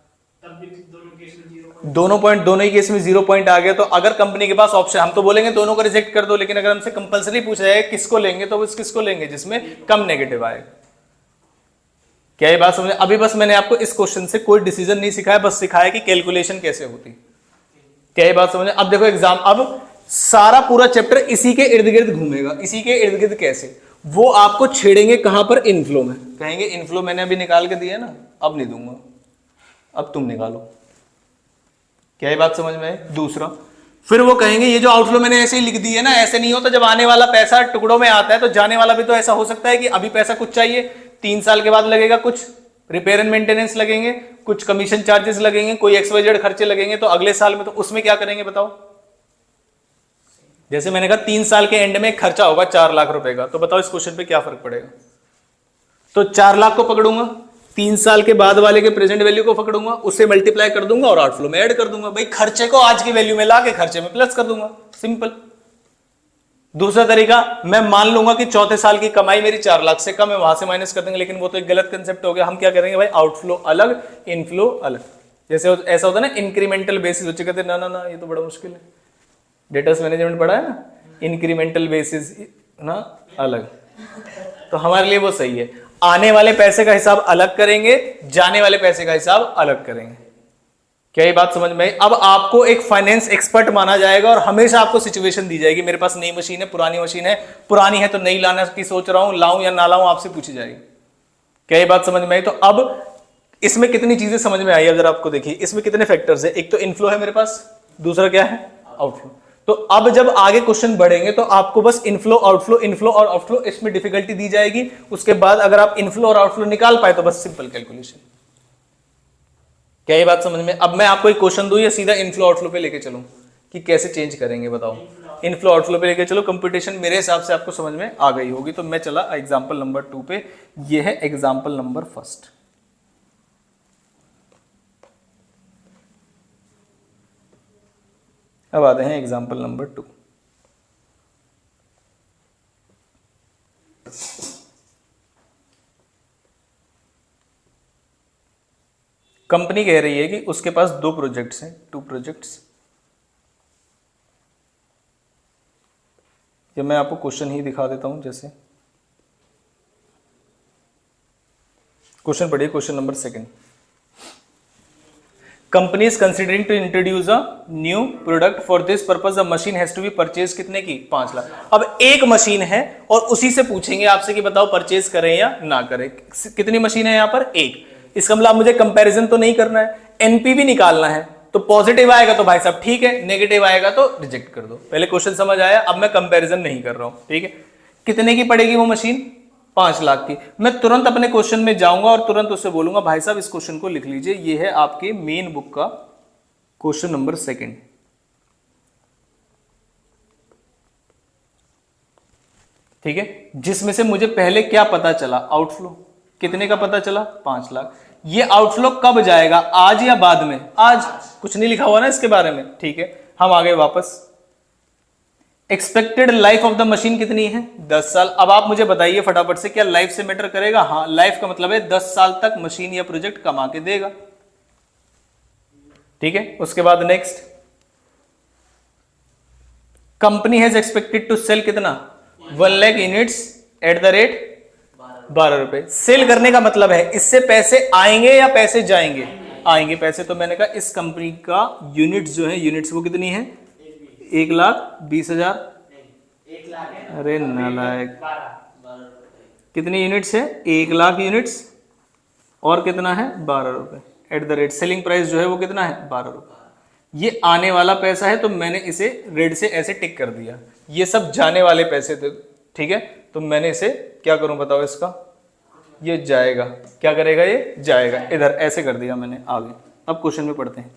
तब भी दोनों केस में 0 दोनों ही केस में 0 पॉइंट आ गया। तो अगर कंपनी के पास ऑप्शन, हम तो बोलेंगे दोनों को रिजेक्ट कर दो, लेकिन अगर हमसे कंपलसरी पूछा जाए किसको लेंगे तो किसको लेंगे, जिसमें कम नेगेटिव आएगा। क्या ये बात समझ? अभी बस मैंने आपको इस क्वेश्चन से कोई डिसीजन नहीं सिखाया, बस सिखाया कि कैलकुलेशन कैसे होती। क्या ये बात समझ? अब देखो एग्जाम, अब सारा पूरा चैप्टर इसी के इर्द गिर्द घूमेगा। इसी के इर्द गिर्द कैसे, वो आपको छेड़ेंगे कहां पर, इनफ्लो में। कहेंगे इनफ्लो मैंने अभी निकाल के दिया ना, अब नहीं दूंगा, अब तुम निकालो। क्या ये बात समझ में आई? दूसरा, फिर वो कहेंगे ये जो आउटफ्लो मैंने ऐसे ही लिख दी है ना, ऐसे नहीं होता। जब आने वाला पैसा टुकड़ों में आता है तो जाने वाला भी तो ऐसा हो सकता है कि अभी पैसा कुछ चाहिए, 3 साल के बाद लगेगा, कुछ रिपेयर एंड मेंटेनेंस लगेंगे, कुछ कमीशन चार्जेस लगेंगे, कोई XYZ खर्चे लगेंगे, तो अगले साल में तो उसमें क्या करेंगे बताओ? जैसे मैंने कहा 3 साल के एंड में एक खर्चा होगा 4 लाख रुपए का, तो बताओ इस क्वेश्चन पे क्या फर्क पड़ेगा? तो 4 लाख को पकड़ूंगा, 3 साल के बाद वाले के प्रेजेंट वैल्यू को पकड़ूंगा, उससे मल्टीप्लाई कर दूंगा और आउटफ्लो में ऐड कर दूंगा। भाई खर्चे को आज की वैल्यू में ला के खर्चे में प्लस कर दूंगा, सिंपल। दूसरा तरीका, मैं मान लूंगा कि चौथे साल की कमाई मेरी 4 लाख से कम है, वहां से माइनस कर देंगे, लेकिन वो तो एक गलत कंसेप्ट हो गया। हम क्या करेंगे भाई, आउटफ्लो अलग, इनफ्लो अलग। जैसे ऐसा होता है ना इंक्रीमेंटल बेसिस, बच्चे कहते हैं ना ये तो बड़ा मुश्किल है, डेटास मैनेजमेंट पढ़ा है ना, इंक्रीमेंटल बेसिस ना अलग, तो हमारे लिए वो सही है। आने वाले पैसे का हिसाब अलग करेंगे, जाने वाले पैसे का हिसाब अलग करेंगे। क्या ये बात समझ में आई? अब आपको एक फाइनेंस एक्सपर्ट माना जाएगा और हमेशा आपको सिचुएशन दी जाएगी, मेरे पास नई मशीन है, पुरानी मशीन है, पुरानी है तो नई लाने की सोच रहा हूं, लाऊं या ना लाऊं, आपसे पूछी जाएगी। क्या ये बात समझ में आई? तो अब इसमें कितनी चीजें समझ में आई अगर आपको देखिए, इसमें कितने फैक्टर्स है। एक तो इनफ्लो है मेरे पास, दूसरा क्या है, आउटफ्लो। तो अब जब आगे क्वेश्चन बढ़ेंगे तो आपको बस इनफ्लो और आउटफ्लो इसमें डिफिकल्टी दी जाएगी। उसके बाद अगर आप इनफ्लो और आउटफ्लो निकाल पाए तो बस सिंपल कैलकुलेशन। क्या ये बात समझ में? अब मैं आपको एक क्वेश्चन दूं या सीधा इनफ्लो आउटफ्लो पे लेके चलूं कि कैसे चेंज करेंगे बताओ? इनफ्लो आउटफ्लो पे लेके चलो, कंप्यूटेशन मेरे हिसाब से आपको समझ में आ गई होगी। तो मैं चला एग्जांपल नंबर 2 पे, ये है एग्जांपल नंबर 1। अब आते हैं एग्जांपल नंबर 2। कंपनी कह रही है कि उसके पास 2 प्रोजेक्ट्स हैं, 2 प्रोजेक्ट्स। ये मैं आपको क्वेश्चन ही दिखा देता हूं। जैसे क्वेश्चन पढ़िए, question number 2। Company is considering to introduce a new product, for this purpose the machine has to be purchase कितने की, 5 लाख। अब एक मशीन है और उसी से पूछेंगे आपसे कि बताओ परचेज करें या ना करें। कितनी मशीन है यहां पर, एक। इसका मतलब मुझे कंपैरिजन तो नहीं करना है, एनपीवी निकालना है। तो पॉजिटिव आएगा तो भाई साहब ठीक है, नेगेटिव आएगा तो रिजेक्ट कर दो। पहले क्वेश्चन समझ आया, अब मैं कंपैरिजन नहीं कर रहा हूं, ठीक है। कितने की पड़ेगी वो मशीन, 5 लाख की। मैं तुरंत अपने क्वेश्चन में जाऊंगा और तुरंत उससे बोलूंगा भाई साहब इस क्वेश्चन को लिख लीजिए, ये है आपके मेन बुक का क्वेश्चन नंबर 2। ठीक है, जिसमें से मुझे पहले क्या पता चला, आउटफ्लो कितने का पता चला, 5 लाख। ये आउटफ्लो कब जाएगा, आज या बाद में? आज। कुछ नहीं लिखा हुआ ना इसके बारे में, ठीक है। हम आ गए वापस, expected life of the machine कितनी है? 10 साल। अब आप मुझे बताइए फटाफट से, क्या लाइफ से मैटर करेगा? हाँ, लाइफ का मतलब है 10 साल तक मशीन या प्रोजेक्ट कमा के देगा। ठीक है, उसके बाद next, company has expected to sell कितना? 1 lakh units at the rate 12 रुपए। सेल करने का मतलब है इससे पैसे आएंगे या पैसे जाएंगे? आएंगे पैसे। तो मैंने कहा इस कंपनी का यूनिट्स जो है, यूनिट्स वो कितनी है? 1,20,000। 1 लाख है। अरे नालायक, 12 कितनी यूनिट्स है? 1 लाख यूनिट्स और कितना है? 12 रुपए eight the rate. Selling price जो है वो कितना है? 12 रुपए। ये आने वाला पैसा है तो मैंने इसे रेड से ऐसे टिक कर दिया। ये सब जाने वाले पैसे थे, ठीक है, तो मैंने इसे क्या करूं बताओ? इसका ये जाएगा, क्या करेगा? ये जाएगा इधर, ऐसे कर दिया मैंने। आगे अब क्वेश्चन में पढ़ते हैं।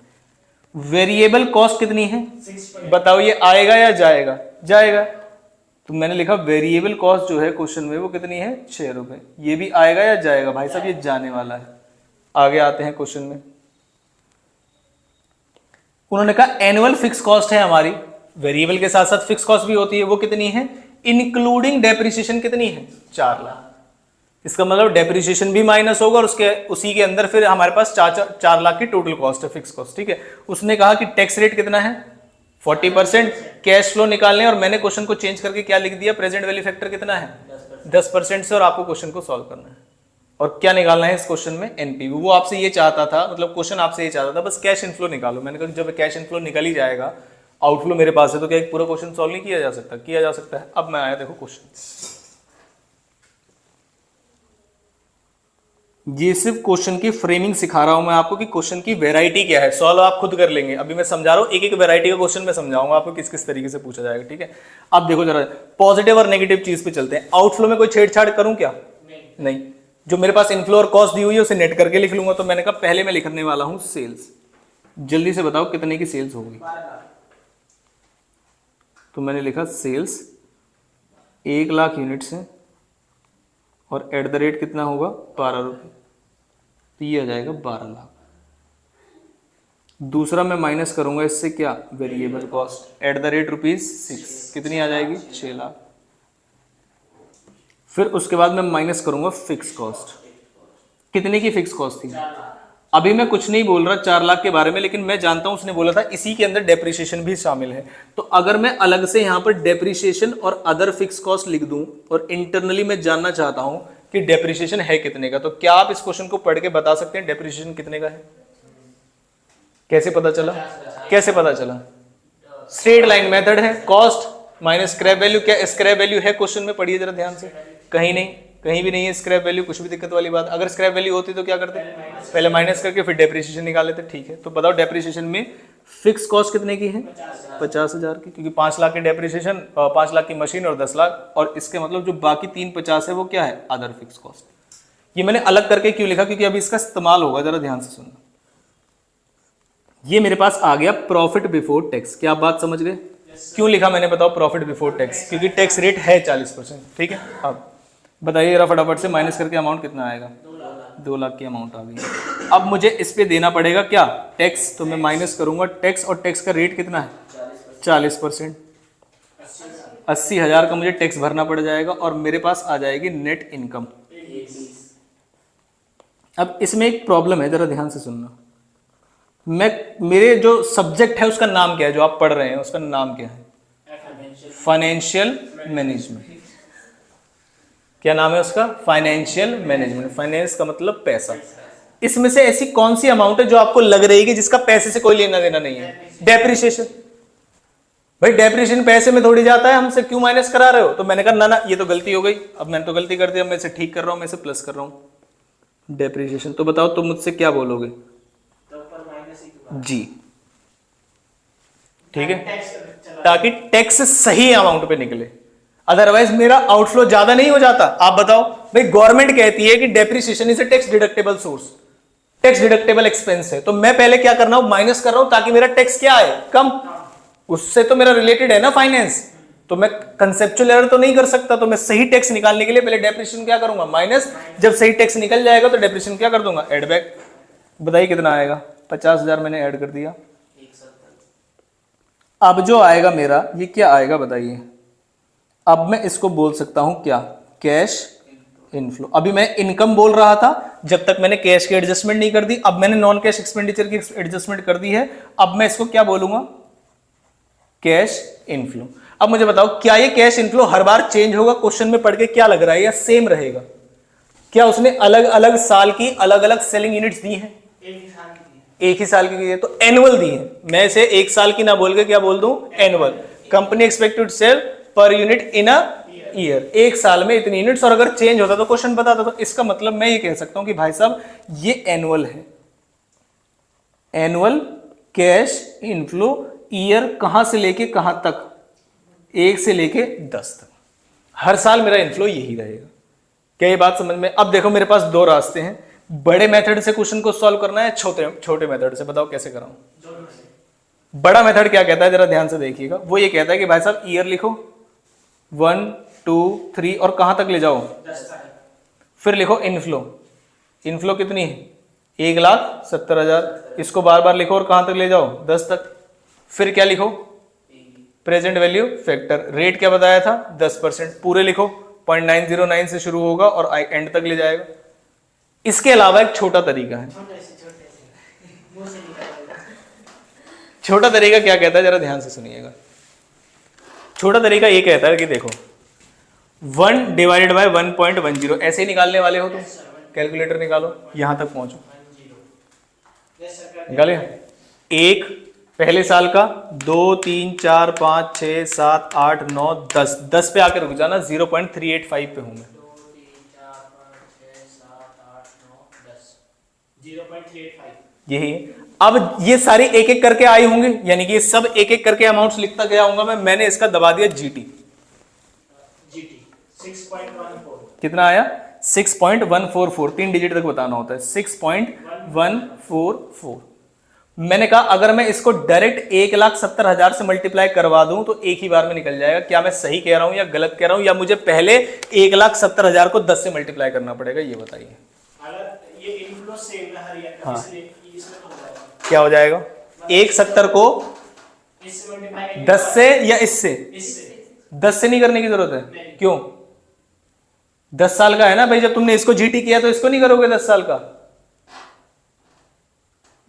वेरिएबल कॉस्ट कितनी है? 6 बताओ, ये आएगा या जाएगा? जाएगा। तो मैंने लिखा वेरिएबल कॉस्ट जो है क्वेश्चन में वो कितनी है? 6 रुपए। ये भी आएगा या जाएगा? भाई साहब ये जाने वाला है। आगे आते हैं क्वेश्चन में। उन्होंने कहा एनुअल फिक्स कॉस्ट है हमारी, वेरिएबल के साथ साथ फिक्स कॉस्ट भी होती है, वो कितनी है? इंक्लूडिंग डेप्रिसिएशन कितनी है? 4 लाख। इसका मतलब डेप्रिसिएशन भी माइनस होगा और उसके उसी के अंदर फिर हमारे पास 4 लाख की टोटल कॉस्ट है, फिक्स कॉस्ट। ठीक है, उसने कहा कि टैक्स रेट कितना है? 40%। कैश फ्लो निकालने, और मैंने क्वेश्चन को चेंज करके क्या लिख दिया? प्रेजेंट वैल्यू फैक्टर कितना है? 10% से। और आपको क्वेश्चन को सॉल्व करना है और क्या निकालना है इस क्वेश्चन में? एनपीवी। वो आपसे ये चाहता था, मतलब क्वेश्चन आपसे ये चाहता था बस कैश इनफ्लो निकालो। मैंने कहा जब कैश इनफ्लो निकल ही जाएगा, आउटफ्लो मेरे पास है, तो क्या एक पूरा क्वेश्चन सॉल्व नहीं किया जा सकता? किया जा सकता है। अब मैं आया, देखो क्वेश्चन। ये सिर्फ क्वेश्चन की फ्रेमिंग सिखा रहा हूं मैं आपको कि क्वेश्चन की वैरायटी क्या है। सॉल्व आप खुद कर लेंगे। अभी मैं समझा रहा हूं, एक एक वैरायटी का क्वेश्चन मैं समझाऊंगा आपको किस किस तरीके से पूछा जाएगा। ठीक है, अब देखो जरा पॉजिटिव और नेगेटिव चीज पे चलते हैं। आउटफ्लो में कोई छेड़छाड़ करूं क्या? नहीं। जो मेरे पास इनफ्लो और कॉस्ट दी हुई है उसे नेट करके लिख लूंगा। तो मैंने कहा पहले मैं लिखने वाला हूं सेल्स। जल्दी से बताओ कितने की सेल्स होगी? तो मैंने लिखा सेल्स 1 लाख यूनिट्स है और एट द रेट कितना होगा? 12 रुपये। तो ये आ जाएगा 12 लाख। दूसरा मैं माइनस करूंगा इससे क्या? Variable cost at the rate ₹6। कितनी आ जाएगी? 6 लाख। फिर उसके बाद मैं माइनस करूंगा फिक्स कॉस्ट। कितने की फिक्स कॉस्ट थी? अभी मैं कुछ नहीं बोल रहा 4 लाख के बारे में, लेकिन मैं जानता हूं उसने बोला था इसी के अंदर डेप्रिसिएशन भी शामिल है। तो अगर मैं अलग से यहां पर डेप्रिसिएशन और अदर फिक्स कॉस्ट लिख दूं और इंटरनली मैं जानना चाहता हूं कि डेप्रिसिएशन है कितने का, तो क्या आप इस क्वेश्चन को पढ़ के बता सकते हैं डेप्रिसिएशन कितने का है? कैसे पता चला? कैसे पता चला? स्ट्रेट लाइन मेथड है। Cost minus scrap value. क्या स्क्रैप वैल्यू है क्वेश्चन में? पढ़िए जरा ध्यान से। कहीं नहीं, कहीं भी नहीं है स्क्रैप वैल्यू। कुछ भी दिक्कत वाली बात? अगर स्क्रैप वैल्यू होती तो क्या करते? पहले माइनस करके फिर डेप्रिसिएशन निकाल लेते। ठीक है, तो बताओ डेप्रिसिएशन में फिक्स कॉस्ट कितने की है? 50,000 की, क्योंकि 5 लाख की डेप्रिसिएशन, 5 लाख की मशीन और 10 लाख, और इसके मतलब जो बाकी 350 है वो क्या है? Other fix cost. ये मैंने अलग करके क्यों लिखा? क्योंकि अभी इसका इस्तेमाल होगा, जरा ध्यान से सुनना। ये मेरे पास आ गया प्रॉफिट बिफोर टैक्स। क्या आप बात समझ गए? क्यों लिखा मैंने बताओ प्रॉफिट बिफोर टैक्स? क्योंकि टैक्स रेट है 40%। ठीक है, अब बताइए जरा फटाफट से माइनस करके अमाउंट कितना आएगा? 2 लाख की अमाउंट आ गई। अब मुझे इस पे देना पड़ेगा क्या? टैक्स। तो मैं माइनस करूंगा टैक्स, और टैक्स का रेट कितना है? 40%। 80,000 का मुझे टैक्स भरना पड़ जाएगा और मेरे पास आ जाएगी नेट इनकम। अब इसमें एक प्रॉब्लम है, जरा ध्यान से सुनना। मेरे जो सब्जेक्ट है उसका नाम क्या है? जो आप पढ़ रहे हैं उसका नाम क्या है? Financial management. क्या नाम है उसका? Financial management. फाइनेंस का मतलब पैसा। इसमें से ऐसी कौन सी अमाउंट है जो आपको लग रही है कि जिसका पैसे से कोई लेना देना नहीं है? डेप्रिसिएशन। भाई डेप्रिसिएशन पैसे में थोड़ी जाता है, हमसे क्यों माइनस करा रहे हो? तो मैंने कहा ना ना, ये तो गलती हो गई। अब मैंने तो गलती कर दी, अब मैं इसे ठीक कर रहा हूं, मैं इसे प्लस कर रहा हूं डेप्रिसिएशन। तो बताओ तुम मुझसे क्या बोलोगे? जी, ठीक है, ताकि टैक्स सही अमाउंट पे निकले। अदरवाइज मेरा आउटफ्लो ज्यादा नहीं हो जाता? आप बताओ भाई, गवर्नमेंट कहती है कि depreciation is a tax deductible source, tax deductible expense है। तो मैं पहले क्या कर रहा हूं? माइनस कर रहा हूं ताकि मेरा टैक्स क्या आए? कम। उससे तो मेरा रिलेटेड है ना फाइनेंस, तो मैं कंसेप्चुअल एरर तो नहीं कर सकता। तो मैं सही टैक्स निकालने के लिए पहले डेप्रिसिएशन क्या करूंगा? माइनस। जब सही टैक्स निकल जाएगा तो डेप्रिसिएशन क्या कर दूंगा? Add back. बताइए कितना आएगा? 50,000 मैंने ऐड कर दिया। अब जो आएगा मेरा ये क्या आएगा बताइए। अब मैं इसको बोल सकता हूं क्या, कैश इनफ्लो। अभी मैं इनकम बोल रहा था जब तक मैंने कैश की एडजस्टमेंट नहीं कर दी, अब मैंने नॉन कैश एक्सपेंडिचर की एडजस्टमेंट कर दी है, अब मैं इसको क्या बोलूंगा, कैश इनफ्लो। अब मुझे बताओ क्या ये कैश इनफ्लो हर बार चेंज होगा, क्वेश्चन में पढ़ के क्या लग रहा है, या सेम रहेगा? क्या उसने अलग अलग साल की अलग अलग सेलिंग यूनिट्स दी हैं? एक ही साल की एक ही साल की है तो एनुअल दी है। मैं इसे एक साल की ना बोल के क्या बोल दूं, annual. Company expected sell per unit in a year, एक साल में इतनी यूनिट्स, और अगर चेंज होता तो क्वेश्चन बताता। तो इसका मतलब मैं ये कह सकता हूं कि भाई साहब ये एनुअल है। एनुअल कैश इनफ्लो ईयर कहां से लेके कहां तक, 1 से लेके 10 तक, हर साल मेरा इनफ्लो यही रहेगा। क्या ये बात समझ में? अब देखो मेरे पास दो रास्ते हैं, बड़े मेथड से क्वेश्चन को सॉल्व करना है, छोटे छोटे मेथड से। बताओ कैसे कराऊं? दोनों से। बड़ा मेथड क्या कहता है जरा ध्यान से देखिएगा। वो ये कहता है कि भाई साहब ईयर लिखो 1 2 3 और कहां तक ले जाओ, 10 तक। फिर लिखो इनफ्लो। इनफ्लो कितनी है, 1,70,000। इसको बार बार लिखो और कहां तक ले जाओ, 10 तक। फिर क्या लिखो, प्रेजेंट वैल्यू फैक्टर। रेट क्या बताया था, 10%। पूरे लिखो, 0.909 से शुरू होगा और एंड तक ले जाएगा। इसके अलावा एक छोटा तरीका है। छोटे से मुंह से निकल छोटा तरीका क्या कहता है जरा ध्यान से सुनिएगा। छोटा तरीका ये कहता है कि देखो 1 डिवाइडेड बाय 1.10 ऐसे ही निकालने वाले हो तुम, कैलकुलेटर निकालो, यहां तक पहुंचो, निकाले। एक पहले साल का, 2 3 4 5 6 7 8 9 10, 10 पे आकर रुक जाना, 0.385 पे हूं मैं। 2 3 4 5 6 7 8 9 10 0.385 यही है। अब ये सारी एक एक करके आई होंगे, यानी कि ये सब एक एक करके अमाउंट्स लिखता गया होऊंगा मैं। मैंने इसका दबा दिया जीटी। जीटी 6.14 कितना आया, 6.144। 3 डिजिट तक बताना होता है, 6.144। मैंने कहा अगर मैं इसको डायरेक्ट 1,70,000 से मल्टीप्लाई करवा दूं तो एक ही बार में निकल जाएगा। क्या मैं सही कह रहा हूं या गलत कह रहा हूं, या मुझे पहले 1,70,000 को 10 से मल्टीप्लाई करना पड़ेगा, ये बताइए। अगर ये इनफ्लो सेम है हर ईयर का, हाँ। इसलिए इसमें तो हो जाएगा। क्या हो जाएगा, 1,70 को इससे मल्टीप्लाई 10 से या इससे, इससे 10 से नहीं करने की जरूरत है। नहीं। क्यों, 10 साल का है ना भाई, जब तुमने इसको जीटी किया तो इसको नहीं करोगे 10 साल का। वो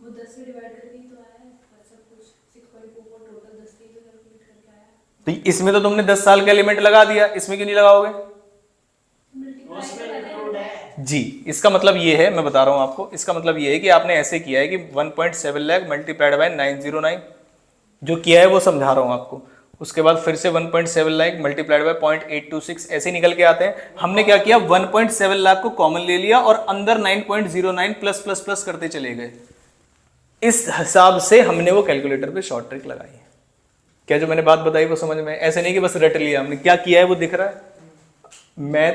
10 से डिवाइड करके ही तो आया है, सब कुछ 6.44 टोटल 10 से ही तो कैलकुलेट करके आया। तो इसमें तो तुमने 10 साल का एलिमेंट लगा दिया, इसमें क्यों नहीं लगाओगे? उसमें इंक्लूड है। जी, इसका मतलब ये है, मैं बता रहा हूं आपको, इसका मतलब ये है कि आपने ऐसे किया है कि 1.7 लाख मल्टीप्लाइड बाय 909, जो किया है वो समझा रहा हूं आपको। उसके बाद फिर से 1.7 लाख मल्टीप्लाइड बाय 0.826 ऐसे निकल के आते हैं। हमने क्या किया, 1.7 लाख को कॉमन ले लिया और अंदर 9.09 प्लस प्लस प्लस करते चले गए। इस हिसाब से हमने वो कैलकुलेटर पे शॉर्ट ट्रिक लगाई है। क्या जो मैंने बात बताई वो समझ में, ऐसे नहीं कि बस रट लिया हमने, क्या किया है वो दिख रहा है। मैथ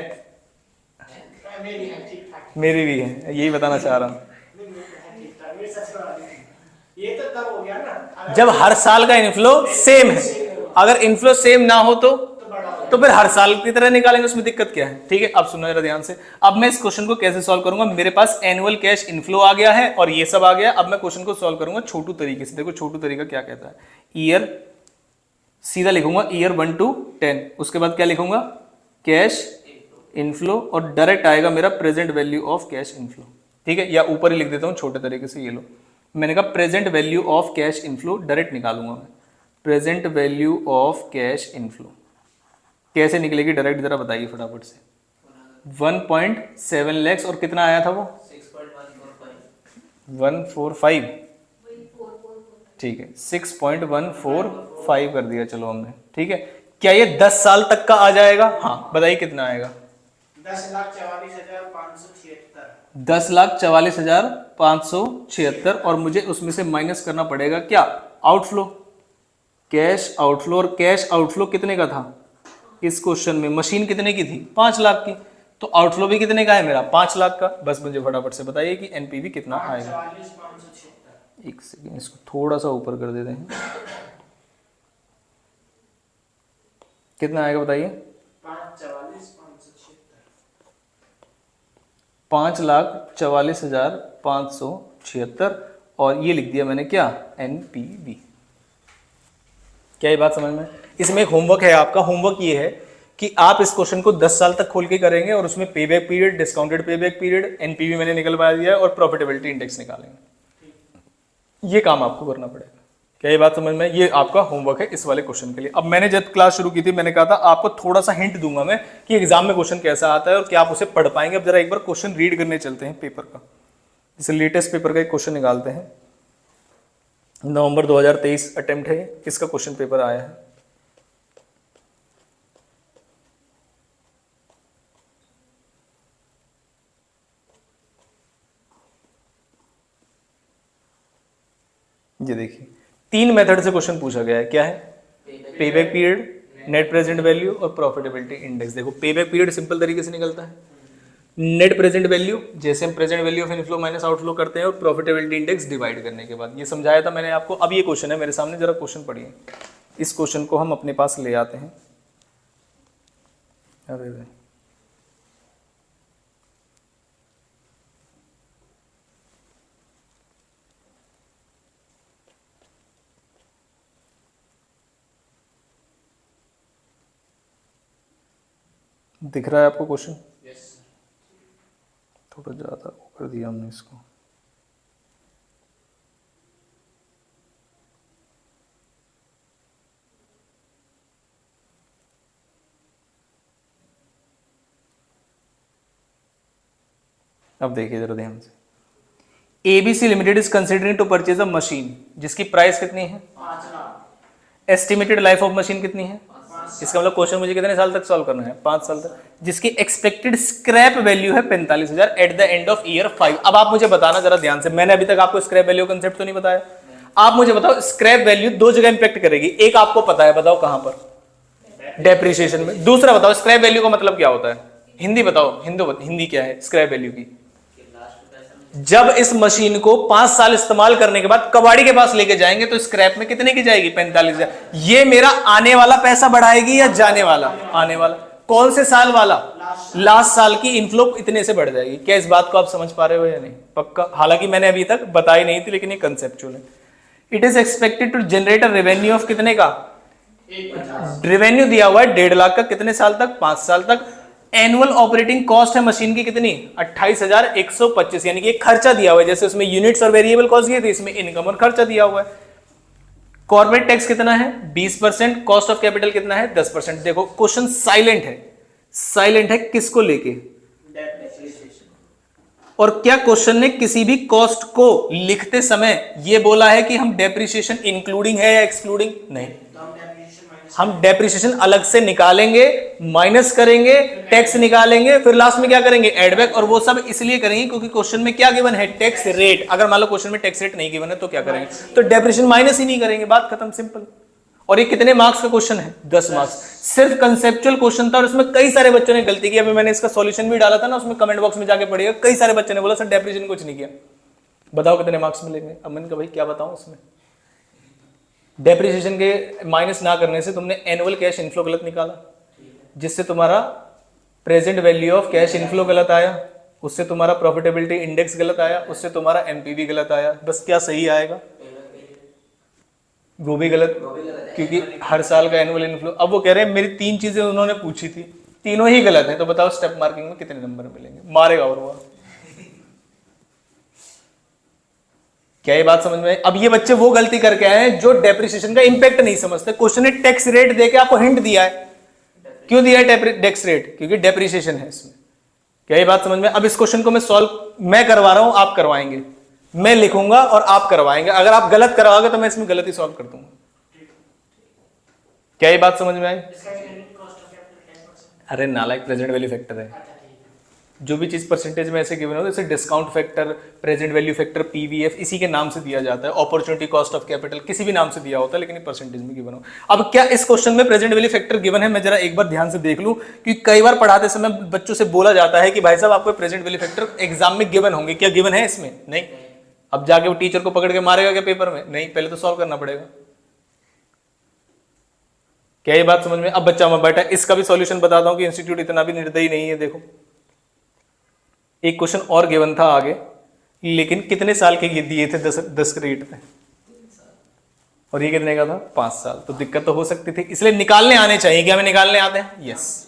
मेरी है ठीक ठाक। मेरी भी है, यही बताना चाह रहा हूं। ठीक ठाक मेरी सच बता दी। ये तो तब हो गया ना अगर जब हर साल का इनफ्लो सेम है, अगर इनफ्लो सेम ना हो तो बड़ा हो फिर हर साल की तरह निकालेंगे, उसमें दिक्कत क्या है। ठीक है, अब सुनो जरा ध्यान से। अब मैं इस क्वेश्चन को कैसे सॉल्व करूंगा, मेरे पास एनुअल कैश इनफ्लो आ गया है और ये सब आ गया। अब मैं क्वेश्चन को सॉल्व करूंगा छोटू तरीके से। देखो छोटू तरीका क्या कहता है, ईयर सीधा लिखूंगा ईयर 1 to 10, उसके बाद क्या लिखूंगा, कैश इनफ्लो, और डायरेक्ट आएगा मेरा present value of cash inflow. ठीक है, या ऊपर ही लिख देता हूं छोटे तरीके से, ये लो। मैंने कहा present value of cash inflow direct निकालूंगा मैं। Present value of cash inflow कैसे निकलेगी डायरेक्ट, जरा बताइए फटाफट से। 1.7 लैक्स और कितना आया था वो, 145। ठीक है, 6.145 कर दिया चलो हमने। ठीक है, क्या ये 10 साल तक का आ जाएगा? हाँ, बताइए कितना आएगा। 10,44,576। 10,44,576, और मुझे उसमें से माइनस करना पड़ेगा क्या, आउटफ्लो, कैश आउटफ्लो। और कैश आउटफ्लो कितने का था इस क्वेश्चन में, मशीन कितने की थी, 5 लाख की, तो आउटफ्लो भी कितने का है मेरा, 5 लाख का। बस मुझे फटाफट से बताइए कि एनपीवी कितना आएगा। 44,576। एक सेकेंड, इसको थोड़ा सा ऊपर कर देते हैं, कितना आएगा बताइए। 5,44,576 और ये लिख दिया मैंने क्या, एनपीवी। क्या ये बात समझ में? इसमें एक होमवर्क है आपका। होमवर्क ये है कि आप इस क्वेश्चन को 10 साल तक खोल के करेंगे और उसमें पे back period, discounted pay back period, NPV मैंने निकलवा दिया है और प्रॉफिटेबिलिटी इंडेक्स निकालेंगे। ये काम आपको करना पड़ेगा। क्या ये बात समझ में? ये आपका होमवर्क है इस वाले क्वेश्चन के लिए। अब मैंने जब क्लास शुरू की थी मैंने कहा था आपको थोड़ा सा हिंट दूंगा मैं कि एग्जाम में क्वेश्चन कैसा आता है और क्या आप उसे पढ़ पाएंगे। अब जरा एक बार क्वेश्चन रीड करने चलते हैं पेपर का। जैसे लेटेस्ट पेपर का एक क्वेश्चन निकालते हैं, नवंबर 2023 अटेम्प्ट है, इसका क्वेश्चन पेपर आया है। ये देखिए 3 मेथड से क्वेश्चन पूछा गया है। क्या है? पे back period, net present value और प्रॉफिटेबिलिटी इंडेक्स। देखो पे बैक पीरियड सिंपल तरीके से निकलता है, नेट प्रेजेंट वैल्यू जैसे हम present value of inflow minus outflow करते हैं और प्रॉफिटेबिलिटी इंडेक्स डिवाइड करने के बाद। ये समझाया था मैंने आपको। अब ये क्वेश्चन है मेरे सामने, जरा क्वेश्चन पढ़िए। इस क्वेश्चन को हम अपने पास ले आते हैं। अरे दिख रहा है आपको क्वेश्चन? थोड़ा ज़्यादा कर दिया हमने इसको। अब देखिए जरा ध्यान से। ABC limited is considering to purchase a machine जिसकी प्राइस कितनी है? 5 lakh. Estimated life of machine कितनी है? इसका मतलब क्वेश्चन मुझे कितने साल तक सॉल्व करना है? 5 साल तक। जिसकी एक्सपेक्टेड स्क्रैप वैल्यू है 45,000 eight the end of year 5। अब आप मुझे बताना जरा ध्यान से, मैंने अभी तक आपको स्क्रैप वैल्यू कंसेप्ट तो नहीं बताया। आप मुझे बताओ स्क्रैप वैल्यू 2 जगह इंपैक्ट करेगी। एक आपको पता है, बताओ कहां पर? डेप्रिसिएशन में। दूसरा बताओ स्क्रैप वैल्यू का मतलब क्या होता है? हिंदी बताओ, हिंदी क्या है स्क्रैप वैल्यू की? जब इस मशीन को 5 साल इस्तेमाल करने के बाद कबाड़ी के पास लेके जाएंगे तो स्क्रैप में कितने की जाएगी? 45,000। ये मेरा आने वाला पैसा बढ़ाएगी या जाने वाला? आने वाला। कौन से साल वाला? लास्ट साल की इनफ्लो इतने से बढ़ जाएगी। क्या इस बात को आप समझ पा रहे हो या नहीं? पक्का? हालांकि मैंने अभी तक बताई नहीं थी, लेकिन ये कंसेप्चुअल है। It is expected to generate a revenue of कितने का? रेवेन्यू दिया हुआ है 1.5 लाख का। कितने साल तक? 5 साल तक। एनुअल ऑपरेटिंग कॉस्ट है मशीन की कितनी? 28,125। यानी कि एक खर्चा दिया हुआ है, जैसे उसमें यूनिट्स और वेरिएबल कॉस्ट दिए थे, इसमें इनकम और खर्चा दिया हुआ है। कॉर्पोरेट टैक्स कितना है? 20%। कॉस्ट ऑफ कैपिटल कितना है? 10%। देखो क्वेश्चन साइलेंट है। साइलेंट है किसको लेके? और क्या क्वेश्चन ने किसी भी कॉस्ट को लिखते समय यह बोला है कि हम डेप्रिसिएशन इंक्लूडिंग है या एक्सक्लूडिंग? नहीं, हम डेप्रिसिएशन अलग से निकालेंगे, माइनस करेंगे, टैक्स निकालेंगे, फिर लास्ट में क्या करेंगे? Add back. और वो सब इसलिए करेंगे क्योंकि क्वेश्चन में क्या गिवन है? Tax rate. अगर मान लो क्वेश्चन में टैक्स रेट नहीं गिवन है तो क्या करेंगे? तो डेप्रिसिएशन माइनस ही नहीं करेंगे। बात खत्म, सिंपल। और ये कितने मार्क्स का क्वेश्चन है? 10 मार्क्स। सिर्फ कंसेप्चुअल क्वेश्चन था और उसमें कई सारे बच्चों ने गलती की। अभी मैंने इसका सॉल्यूशन भी डाला था ना, उसमें कमेंट बॉक्स में जाके पढ़िएगा। कई सारे बच्चों ने बोला सर डेप्रिसिएशन कुछ नहीं किया। बताओ कितने मार्क्स मिलेंगे? अब मैंने कहा भाई क्या बताऊं उसमें? डेप्रिसिएशन के माइनस ना करने से तुमने एनुअल कैश इनफ्लो गलत निकाला, जिससे तुम्हारा present value of cash inflow गलत आया, उससे तुम्हारा प्रॉफिटेबिलिटी इंडेक्स गलत आया, उससे तुम्हारा एमपीवी गलत आया। बस क्या सही आएगा? वो भी गलत, क्योंकि हर साल का एनुअल इनफ्लो। अब वो कह रहे हैं मेरी 3 चीजें उन्होंने पूछी थी, तीनों ही गलत है। तो बताओ स्टेप मार्किंग में कितने नंबर मिलेंगे? मारेगा और वो। क्या ये बात समझ में? अब ये बच्चे वो गलती करके आए हैं जो डेप्रिसिएशन का इंपैक्ट नहीं समझते। क्वेश्चन ने टैक्स रेट देके आपको हिंट दिया है। क्यों दिया है टैक्स रेट? क्योंकि डेप्रिसिएशन है इसमें। क्या ये बात समझ में? अब इस क्वेश्चन को मैं सॉल्व मैं करवा रहा हूं, आप करवाएंगे। मैं लिखूंगा और आप करवाएंगे। अगर आप गलत करवाओगे तो मैं इसमें गलती सॉल्व कर दूंगा। क्या ये बात समझ में आई? अरे नालायक, प्रेजेंट वैल्यू फैक्टर है। जो भी चीज परसेंटेज में ऐसे गिवन हो, जैसे discount factor, present value factor, PVF, इसी के नाम से दिया जाता है। अपॉर्चुनिटी कॉस्ट ऑफ कैपिटल किसी भी नाम से दिया होता है, लेकिन परसेंटेज में गिवन हो। अब क्या इस क्वेश्चन में प्रेजेंट वैल्यू फैक्टर गिवन है? मैं जरा एक बार ध्यान से देख लूं, क्योंकि कई बार पढ़ाते समय बच्चों से बोला जाता है कि भाई साहब आपको प्रेजेंट वैल्यू फैक्टर एग्जाम में गिवन होंगे। क्या गिवन है इसमें? नहीं। अब जाके वो टीचर को पकड़ के मारेगा क्या पेपर में? नहीं, पहले तो सॉल्व करना पड़ेगा। क्या ये बात समझ में? अब बच्चा मैं बैठा, इसका भी सॉल्यूशन बताता हूं कि इंस्टीट्यूट इतना भी निर्दयी नहीं है। देखो एक क्वेश्चन और गिवन था आगे, लेकिन कितने साल के दिए थे? 10 क्रेडिट पे। और ये कितने का था 5 साल। तो दिक्कत तो हो सकती थी, इसलिए निकालने आने चाहिए। क्या हमें निकालने आते हैं? यस।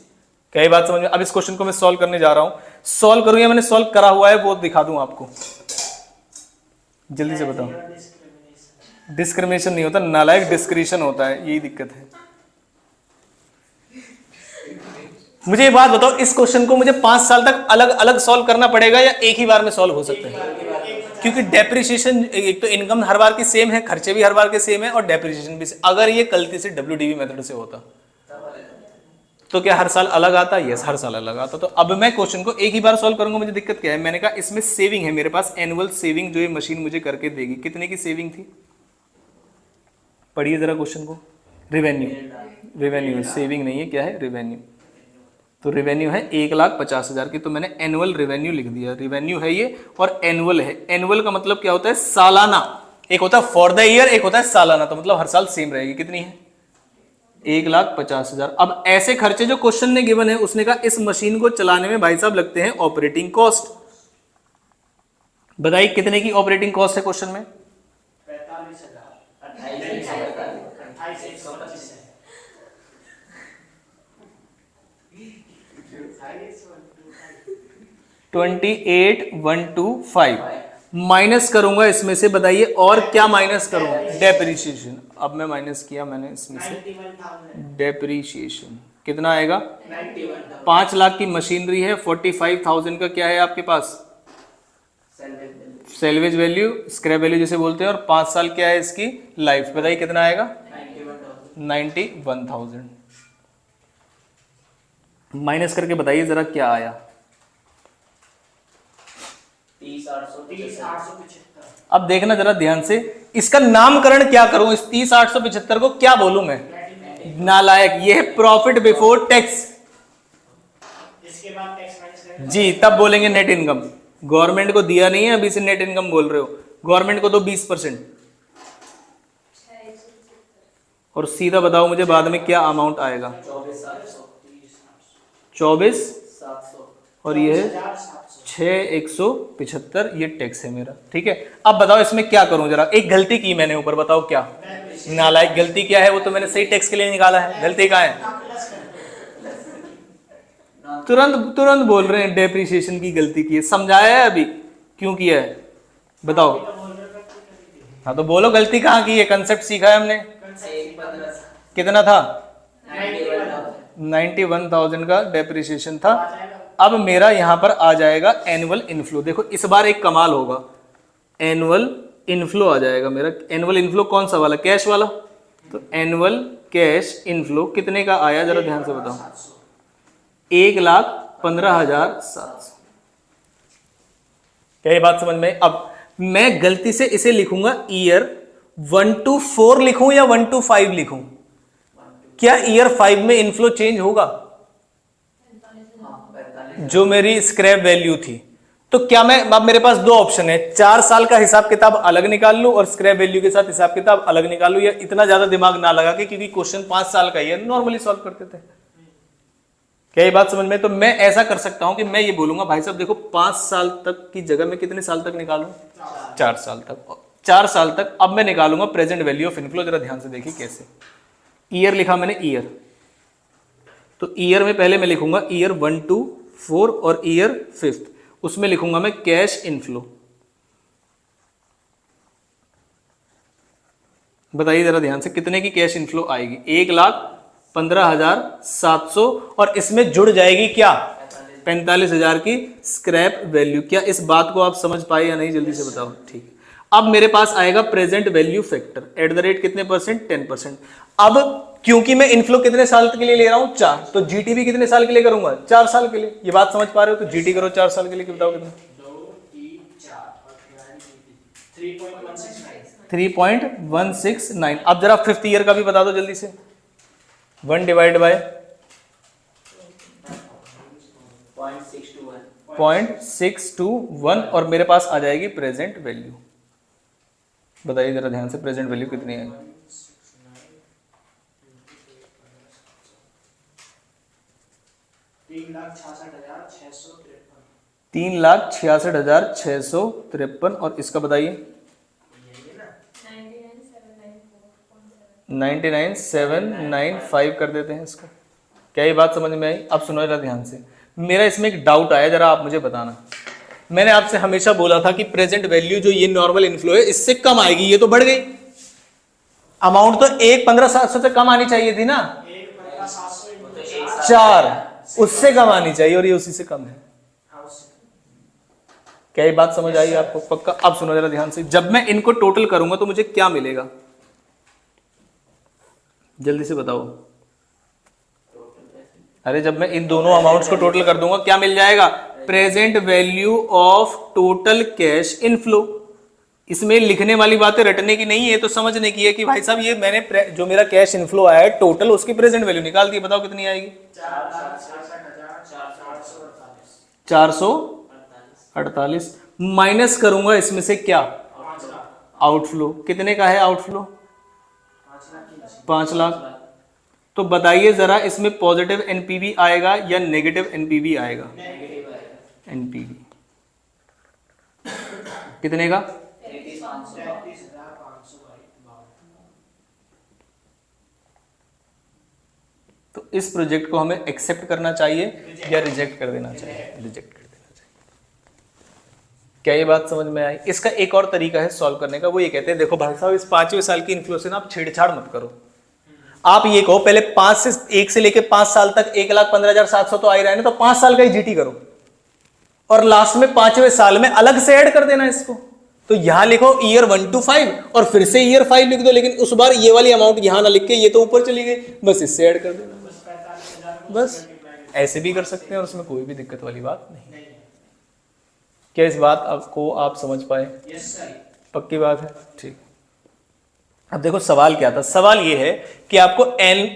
कई बात समझ में। अब इस क्वेश्चन को मैं सॉल्व करने जा रहा हूं। सॉल्व करूं या मैंने सॉल्व करा हुआ है वो दिखा दूं आपको, जल्दी से बताओ। डिस्क्रिमिनेशन नहीं होता, नालायक डिस्क्रिशन होता है, यही दिक्कत है। मुझे ये बात बताओ, इस क्वेश्चन को मुझे 5 साल तक अलग अलग सॉल्व करना पड़ेगा या एक ही बार में सॉल्व हो सकता है? क्योंकि डेप्रिसिएशन, एक तो इनकम हर बार की सेम है, खर्चे भी हर बार के सेम है और डेप्रिसिएशन भी अगर ये गलती से WDV मेथड से होता तो क्या हर साल अलग आता? यस, हर साल अलग आता। तो अब मैं क्वेश्चन को एक ही बार सॉल्व करूंगा। मुझे दिक्कत क्या है? मैंने कहा इसमें सेविंग है मेरे पास, एनुअल सेविंग जो ये मशीन मुझे करके देगी। कितने की सेविंग थी? पढ़िए जरा क्वेश्चन को। रेवेन्यू, रेवेन्यू सेविंग नहीं है, क्या है? रेवेन्यू। तो रेवेन्यू है 1,50,000 की, तो मैंने एनुअल रेवेन्यू लिख दिया। रेवेन्यू है ये और एनुअल है। एनुअल का मतलब क्या होता है? सालाना। एक होता है फॉर द ईयर, एक होता है सालाना। तो मतलब हर साल सेम रहेगी। कितनी है? 1,50,000। अब ऐसे खर्चे जो क्वेश्चन ने गिवन है, उसने कहा इस मशीन को चलाने में भाई साहब लगते हैं ऑपरेटिंग कॉस्ट। बताइए कितने की ऑपरेटिंग कॉस्ट है क्वेश्चन में? 28,125 माइनस करूंगा इसमें से। बताइए और क्या माइनस करूंगा? डेप्रिसिएशन। अब मैं माइनस किया मैंने इसमें से डेप्रिसिएशन। कितना आएगा? 5 लाख की मशीनरी है, 45,000 का क्या है आपके पास? सेल्वेज वैल्यू, स्क्रैप वैल्यू जिसे बोलते हैं, और 5 साल क्या है इसकी लाइफ? बताइए कितना आएगा? 91,000। माइनस करके बताइए जरा क्या आया? 30,875। अब देखना जरा ध्यान से, इसका नामकरण क्या करूं? इस 30,875 को क्या बोलूं मैं? नालायक। ये है प्रॉफिट बिफोर टैक्स। इसके बाद टैक्स माइनस करेंगे जी, तब बोलेंगे नेट इनकम। गवर्नमेंट को दिया नहीं है, अभी से नेट इनकम बोल रहे हो। गवर्नमेंट को तो 20%। और सीधा बताओ मुझे बाद में क्या अमाउंट आएगा? 24,700 और ये है 6,175। ये टैक्स है मेरा। ठीक है, अब बताओ इसमें क्या करूं जरा। एक गलती की मैंने ऊपर, बताओ क्या? नालायक। गलती क्या है? वो तो मैंने सही टैक्स के लिए निकाला है। गलती कहाँ है? तुरंत बोल रहे हैं डेप्रिसिएशन की गलती की है। समझाया है अभी क्यों किया है? बताओ। हाँ तो बोलो गलती कहाँ की है? कंसेप्ट सीखा है हमने। कितना था? 91,000 का डेप्रिसिएशन था। अब मेरा यहां पर आ जाएगा एनुअल इनफ्लो। देखो इस बार एक कमाल होगा, एनुअल इनफ्लो आ जाएगा मेरा। एनुअल इनफ्लो कौन सा वाला? कैश वाला। तो एनुअल कैश इनफ्लो कितने का आया जरा ध्यान से बताओ? 1,15,700। क्या ये बात समझ में? अब मैं गलती से इसे लिखूंगा ईयर 1 to 4 लिखूं या 1 to 5 लिखूं? क्या ईयर 5 में इनफ्लो चेंज होगा? जो मेरी स्क्रैप वैल्यू थी, तो क्या मैं, अब मेरे पास 2 ऑप्शन है, 4 साल का हिसाब किताब अलग निकाल लूं और स्क्रैप वैल्यू के साथ हिसाब किताब अलग निकाल लूं, या इतना ज्यादा दिमाग ना लगा के, क्योंकि क्वेश्चन 5 साल का ही है, नॉर्मली सॉल्व करते थे। क्या ये बात समझ में? तो मैं ऐसा कर सकता हूं कि मैं ये बोलूंगा भाई साहब देखो 5 साल तक की जगह मैं कितने साल तक निकालूं? 4 साल तक। 4 साल तक। अब मैं निकालूंगा प्रेजेंट वैल्यू ऑफ इनफ्लो। जरा ध्यान से देखिए कैसे। ईयर लिखा मैंने, ईयर। तो ईयर में पहले मैं लिखूंगा ईयर 1 to 4 और ईयर 5th, उसमें लिखूंगा मैं कैश इनफ्लो। बताइए जरा ध्यान से कितने की कैश इनफ्लो आएगी? 1,15,700 और इसमें जुड़ जाएगी क्या? 45,000 की स्क्रैप वैल्यू। क्या इस बात को आप समझ पाए या नहीं? जल्दी से बताओ। ठीक। अब मेरे पास आएगा present value factor eight the rate कितने परसेंट? 10%। अब क्योंकि मैं इनफ्लो कितने साल के लिए ले रहा हूं? 4, तो जीटी भी कितने साल के लिए करूंगा? 4 साल के लिए। ये बात समझ पा रहे हो? तो जीटी करो 4 साल के लिए। बताओ कितना? 2, 3, 4 और 3.169। 3.169। अब जरा 5th ईयर का भी बता दो जल्दी से। 1 डिवाइड बाय 0.621 और मेरे पास आ जाएगी प्रेजेंट वैल्यू। बताइए जरा ध्यान से प्रेजेंट वैल्यू कितनी आएगी? 3,66,653। और इसका बताइए? 99,794.5 99,795 कर देते हैं इसको। क्या ये बात समझ में आई? अब सुनो जरा ध्यान से, मेरा इसमें एक डाउट आया, जरा आप मुझे बताना। मैंने आपसे हमेशा बोला था कि प्रेजेंट वैल्यू जो ये नॉर्मल इनफ्लो है इससे कम आएगी, ये तो बढ़ गई। अमाउंट तो 1,15,700 से कम आनी चाहिए थी ना, 4 उससे कम आनी चाहिए, और ये उसी से कम है। क्या ये बात समझ आई आपको? पक्का? अब सुनो जरा ध्यान से, जब मैं इनको टोटल करूंगा तो मुझे क्या मिलेगा, जल्दी से बताओ। अरे जब मैं इन दोनों अमाउंट्स को टोटल कर दूंगा क्या मिल जाएगा? Present value of total cash inflow. इसमें लिखने वाली बातें रटने की नहीं है, तो समझने की है कि भाई साहब ये मैंने जो मेरा कैश इनफ्लो आया है टोटल, उसकी प्रेजेंट वैल्यू निकाल दी, बताओ कितनी आएगी? 448 माइनस करूंगा इसमें से क्या? आउटफ्लो। कितने का है आउटफ्लो? 5 लाख। तो बताइए जरा, इसमें पॉजिटिव एनपीवी आएगा या नेगेटिव एनपीवी आएगा? एनपीवी कितने का? 33,500। तो इस प्रोजेक्ट को हमें एक्सेप्ट करना चाहिए या रिजेक्ट कर देना चाहिए? रिजेक्ट कर देना चाहिए। क्या ये बात समझ में आई? इसका एक और तरीका है सॉल्व करने का, वो ये कहते हैं देखो भाई साहब, इस 5वें साल की इन्फ्लो से ना आप छेड़छाड़ मत करो। आप ये कहो पहले 1 से लेके 5 साल तक 1,15,700 तो आ ही रहा है ना, तो 5 साल का ही जीटी करो, और लास्ट में 5वें साल में अलग से ऐड कर देना इसको। तो यहां लिखो ईयर 1 to 5 और फिर से ईयर 5 लिख दो, लेकिन उस बार ये वाली अमाउंट यहां ना लिख के ये तो ऊपर चली गई, बस इससे ऐड कर देना। बस ऐसे भी कर सकते हैं और उसमें कोई भी दिक्कत वाली बात नहीं। क्या इस बात आपको आप समझ पाए? पक्की बात है? ठीक। अब देखो सवाल क्या था। सवाल ये है कि आपको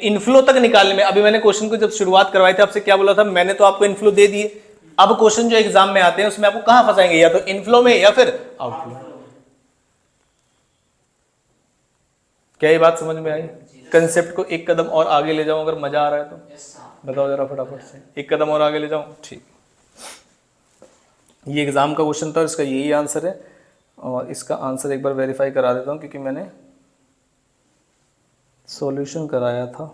इनफ्लो तक निकालने में, अभी मैंने क्वेश्चन को जब शुरुआत करवाई थी आपसे क्या बोला था, मैंने तो आपको इनफ्लो दे दिए। अब क्वेश्चन जो एग्जाम में आते हैं उसमें आपको कहां फंसाएंगे, या तो इनफ्लो में या फिर आउटफ्लो। क्या ये बात समझ में आई? कंसेप्ट को एक कदम और आगे ले जाऊं अगर मजा आ रहा है तो बताओ जरा फटाफट से, एक कदम और आगे ले जाऊं? ठीक। ये एग्जाम का क्वेश्चन था और इसका यही आंसर है, और इसका आंसर एक बार वेरीफाई करा देता हूं क्योंकि मैंने सॉल्यूशन कराया था।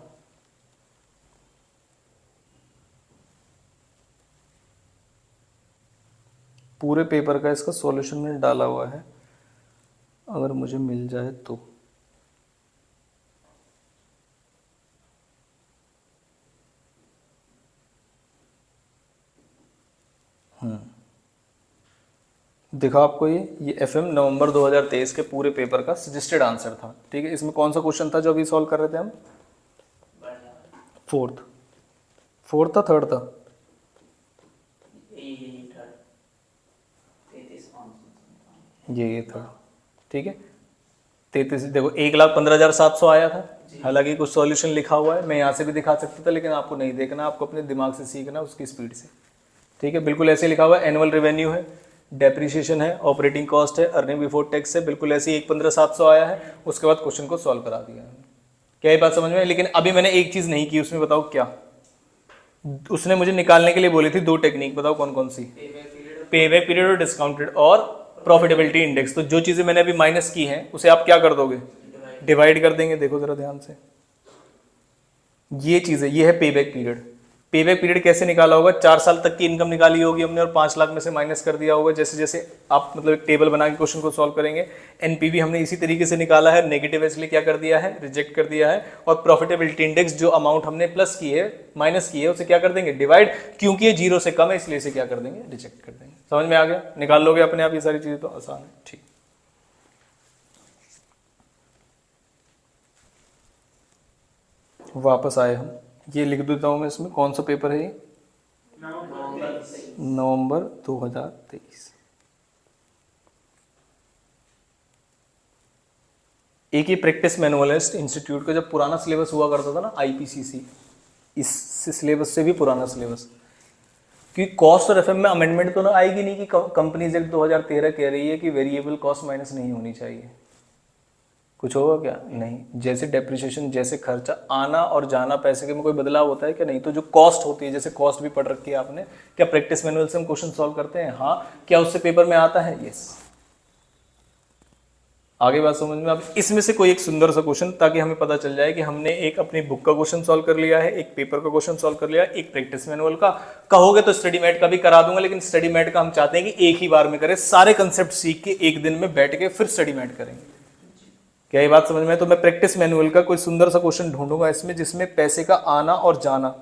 पूरे पेपर का इसका सॉल्यूशन मैंने डाला हुआ है, अगर मुझे मिल जाए तो। दिखा आपको ये एफएम नवंबर 2023 के पूरे पेपर का सजेस्टेड आंसर था। ठीक है, इसमें कौन सा क्वेश्चन था जो अभी सॉल्व कर रहे थे हम? फोर्थ था, थर्ड था? ये था। ठीक है, 33। देखो 1,15,700 आया था, हालांकि कुछ सॉल्यूशन लिखा हुआ है, मैं यहाँ से भी दिखा सकता था लेकिन आपको नहीं देखना, आपको अपने दिमाग से सीखना उसकी स्पीड से। ठीक है, बिल्कुल ऐसे लिखा हुआ है। एनुअल रेवेन्यू है, डेप्रिसिएशन है, ऑपरेटिंग कॉस्ट है, अर्निंग बिफोर टैक्स है, बिल्कुल ऐसे 1,15,700 आया है। उसके बाद क्वेश्चन को सॉल्व करा दिया। क्या ये बात समझ में? लेकिन अभी मैंने एक चीज नहीं की उसमें, बताओ क्या? उसने मुझे निकालने के लिए बोली थी 2 टेक्निक, बताओ कौन कौन सी? पे बैक पीरियड और डिस्काउंटेड और प्रॉफिटेबिलिटी इंडेक्स। तो जो चीजें मैंने अभी माइनस की हैं उसे आप क्या कर दोगे? डिवाइड कर देंगे। देखो जरा ध्यान से, ये चीज है, ये है पे बैक पीरियड। पे बैक पीरियड कैसे निकाला होगा? 4 साल तक की इनकम निकाली होगी हमने और 5 लाख में से माइनस कर दिया होगा। जैसे जैसे आप मतलब एक टेबल बना के क्वेश्चन को सॉल्व करेंगे। एनपीवी हमने इसी तरीके से निकाला है, नेगेटिव इसलिए क्या कर दिया है? रिजेक्ट कर दिया है। और प्रॉफिटेबिलिटी इंडेक्स जो अमाउंट हमने प्लस की है, माइनस की है, उसे क्या कर देंगे? डिवाइड। क्योंकि ये 0 से कम है इसलिए इसे क्या कर देंगे? रिजेक्ट कर देंगे। समझ में आ गया? निकाल लोगे अपने आप ये सारी चीजें, तो आसान है। ठीक, वापस आए हम। ये लिख देता हूं मैं इसमें, कौन सा पेपर है ये? नवंबर 2023। एक ही प्रैक्टिस मैनुअल है इंस्टीट्यूट का, जब पुराना सिलेबस हुआ करता था ना आईपीसीसी, इस सिलेबस से भी पुराना सिलेबस। क्योंकि कॉस्ट और एफएम में अमेंडमेंट तो ना आएगी नहीं कि कंपनीज एक्ट 2013 कह रही है कि वेरिएबल कॉस्ट माइनस नहीं होनी चाहिए। कुछ होगा क्या? नहीं। जैसे डेप्रिसिएशन, जैसे खर्चा आना और जाना, पैसे के में कोई बदलाव होता है क्या? नहीं। तो जो कॉस्ट होती है, जैसे कॉस्ट भी पढ़ रखी है आपने, क्या प्रैक्टिस मैनुअल से हम क्वेश्चन सॉल्व करते हैं? हाँ। क्या उससे पेपर में आता है? यस। आगे बात समझ में। अब इसमें से कोई एक सुंदर सा क्वेश्चन, ताकि हमें पता चल जाए कि हमने एक अपनी बुक का क्वेश्चन सॉल्व कर लिया है, एक पेपर का क्वेश्चन सॉल्व कर लिया है, एक प्रैक्टिस मैनुअल का। कहोगे तो स्टडी मैट का भी करा दूंगा, लेकिन स्टडी मैट का हम चाहते हैं कि एक ही बार में करें, सारे कंसेप्ट सीख के एक दिन में बैठ के फिर स्टडी मैट करेंगे। क्या ये बात समझ में है? तो मैं प्रैक्टिस मैनुअल का कोई सुंदर सा क्वेश्चन ढूंढूंगा इसमें, जिसमें पैसे का आना और जाना,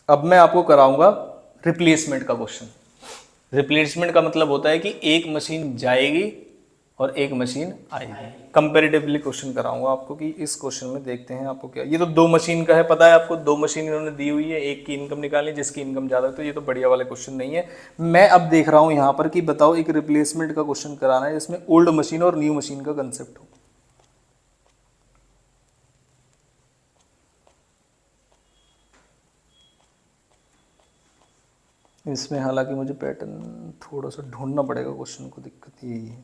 अब मैं आपको कराऊंगा रिप्लेसमेंट का क्वेश्चन। रिप्लेसमेंट का मतलब होता है कि एक मशीन जाएगी और एक मशीन आएगी। कंपैरेटिवली क्वेश्चन कराऊंगा आपको कि इस क्वेश्चन में देखते हैं आपको क्या। ये तो 2 मशीन का है, पता है आपको, 2 मशीन इन्होंने दी हुई है, एक की इनकम निकालनी, जिसकी इनकम ज्यादा है। तो ये तो बढ़िया वाला क्वेश्चन नहीं है। मैं अब देख रहा हूं यहां पर कि बताओ एक रिप्लेसमेंट का क्वेश्चन कराना है जिसमें ओल्ड मशीन और न्यू मशीन का कंसेप्ट हो। इसमें हालांकि मुझे पैटर्न थोड़ा सा ढूंढना पड़ेगा क्वेश्चन को, दिक्कत यही है।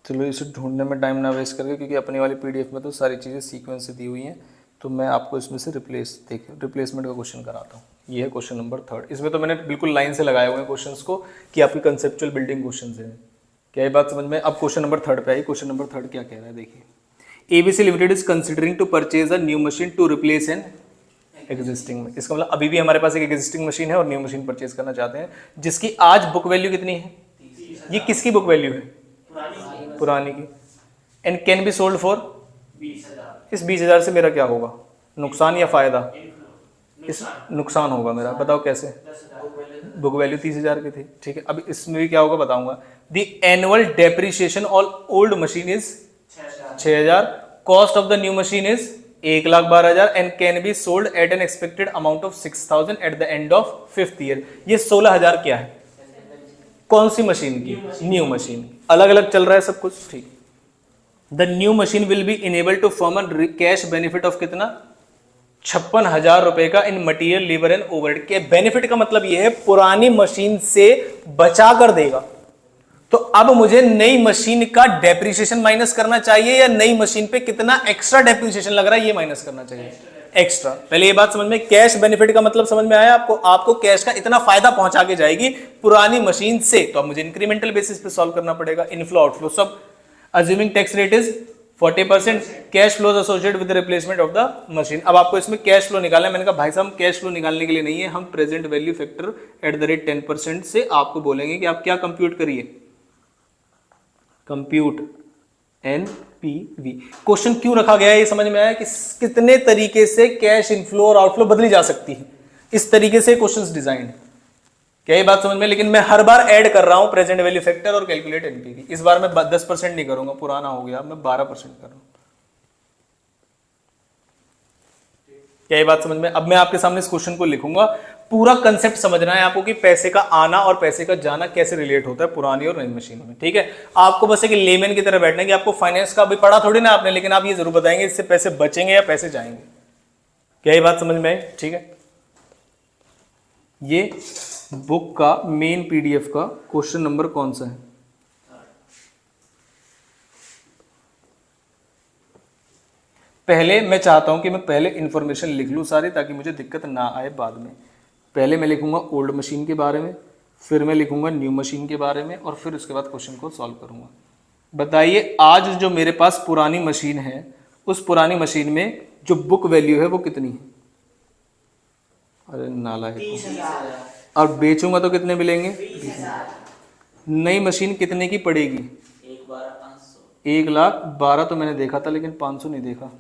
चलो इसे ढूंढने में टाइम ना वेस्ट करके, क्योंकि अपनी वाली पीडीएफ में तो सारी चीज़ें सीक्वेंस से दी हुई हैं। तो मैं आपको इसमें से रिप्लेसमेंट का क्वेश्चन कराता हूँ। ये है क्वेश्चन नंबर 3। इसमें तो मैंने बिल्कुल लाइन से लगाए हुए हैं क्वेश्चंस को कि आपकी कंसेप्चुअल बिल्डिंग क्वेश्चन है। क्या ये बात समझ में? अब क्वेश्चन नंबर 3 पे आई। क्वेश्चन नंबर 3 क्या कह रहा है देखिए। ABC limited is considering to purchase a new machine to replace an existing. इसका मतलब अभी भी हमारे पास एक एग्जिस्टिंग मशीन है और न्यू मशीन परचेज करना चाहते हैं, जिसकी आज बुक वैल्यू कितनी है? ये किसकी बुक वैल्यू है? पुरानी की। And can be sold for 20,000। इस 20,000 से मेरा क्या होगा? नुकसान या फायदा? इस नुकसान होगा मेरा। बताओ कैसे? बुक वैल्यू 30,000 की थी, ठीक है। अब इसमें भी क्या होगा बताऊंगा। The annual depreciation all old machine is 6,000। Cost of the new machine is 1,12,000 and can be sold at an expected amount of 6,000 at the end of 5th year. ये 16,000 क्या है? कौन सी मशीन की? New machine. अलग अलग चल रहा है सब कुछ, ठीक। The new machine will be enable to form a cash benefit of कितना? 56,000 रुपए का इन मटीरियल, लेबर एंड ओवरहेड के। बेनिफिट का मतलब यह है पुरानी मशीन से बचा कर देगा। तो अब मुझे नई मशीन का डेप्रिसिएशन माइनस करना चाहिए, या नई मशीन पे कितना एक्स्ट्रा डेप्रिसिएशन लग रहा है ये माइनस करना चाहिए? एक्स्ट्रा। पहले ये बात समझ में। कैश बेनिफिट का मतलब समझ में आया आपको? आपको कैश का इतना फायदा पहुंचा के जाएगी पुरानी मशीन से। तो अब मुझे इंक्रीमेंटल बेसिस पे सॉल्व करना पड़ेगा। इनफ्लो आउटफ्लो सब। Assuming tax rate is 40%, cash flows associated with replacement of the machine. अब आपको इसमें कैश फ्लो निकालना है। मैंने कहा भाई साहब कैश फ्लो निकालने के लिए नहीं है, हम present value factor eight the rate 10% से आपको बोलेंगे कि आप क्या कंप्यूट करिए। Compute NPV. क्वेश्चन क्यों रखा गया है ये समझ में आया कि कितने तरीके से कैश इनफ्लो और आउटफ्लो बदली जा सकती है। इस तरीके से क्वेश्चंस डिजाइन है। क्या ये बात समझ में? लेकिन मैं हर बार ऐड कर रहा हूं प्रेजेंट वैल्यू फैक्टर और कैलकुलेट एनपीवी। इस बार मैं 10% नहीं करूंगा, पुराना हो गया, मैं 12% कर रहा हूं। क्या ये बात समझ में? अब मैं आपके सामने इस क्वेश्चन को लिखूंगा। पूरा कंसेप्ट समझना है आपको कि पैसे का आना और पैसे का जाना कैसे रिलेट होता है पुरानी और नई मशीन में, ठीक है। आपको बस एक लेमैन की तरह बैठना है कि आपको फाइनेंस का अभी पढ़ा थोड़ी ना आपने, लेकिन आप ये जरूर बताएंगे इससे पैसे बचेंगे या पैसे जाएंगे। क्या ये बात समझ में आई? ठीक है। ये बुक का मेन पीडीएफ का क्वेश्चन नंबर कौन सा है? पहले मैं चाहता हूं कि मैं पहले इंफॉर्मेशन लिख लूं सारी, ताकि मुझे दिक्कत ना आए बाद में। पहले मैं लिखूंगा ओल्ड मशीन के बारे में, फिर मैं लिखूंगा न्यू मशीन के बारे में, और फिर उसके बाद क्वेश्चन को सॉल्व करूंगा। बताइए आज जो मेरे पास पुरानी मशीन है, उस पुरानी मशीन में जो बुक वैल्यू है वो कितनी है? अरे नाला है। 30,000। और बेचूंगा तो कितने मिलेंगे? 20,000। नई मशीन कितने की पड़ेगी? 1,12,000 तो मैंने देखा था, लेकिन 500 नहीं देखा।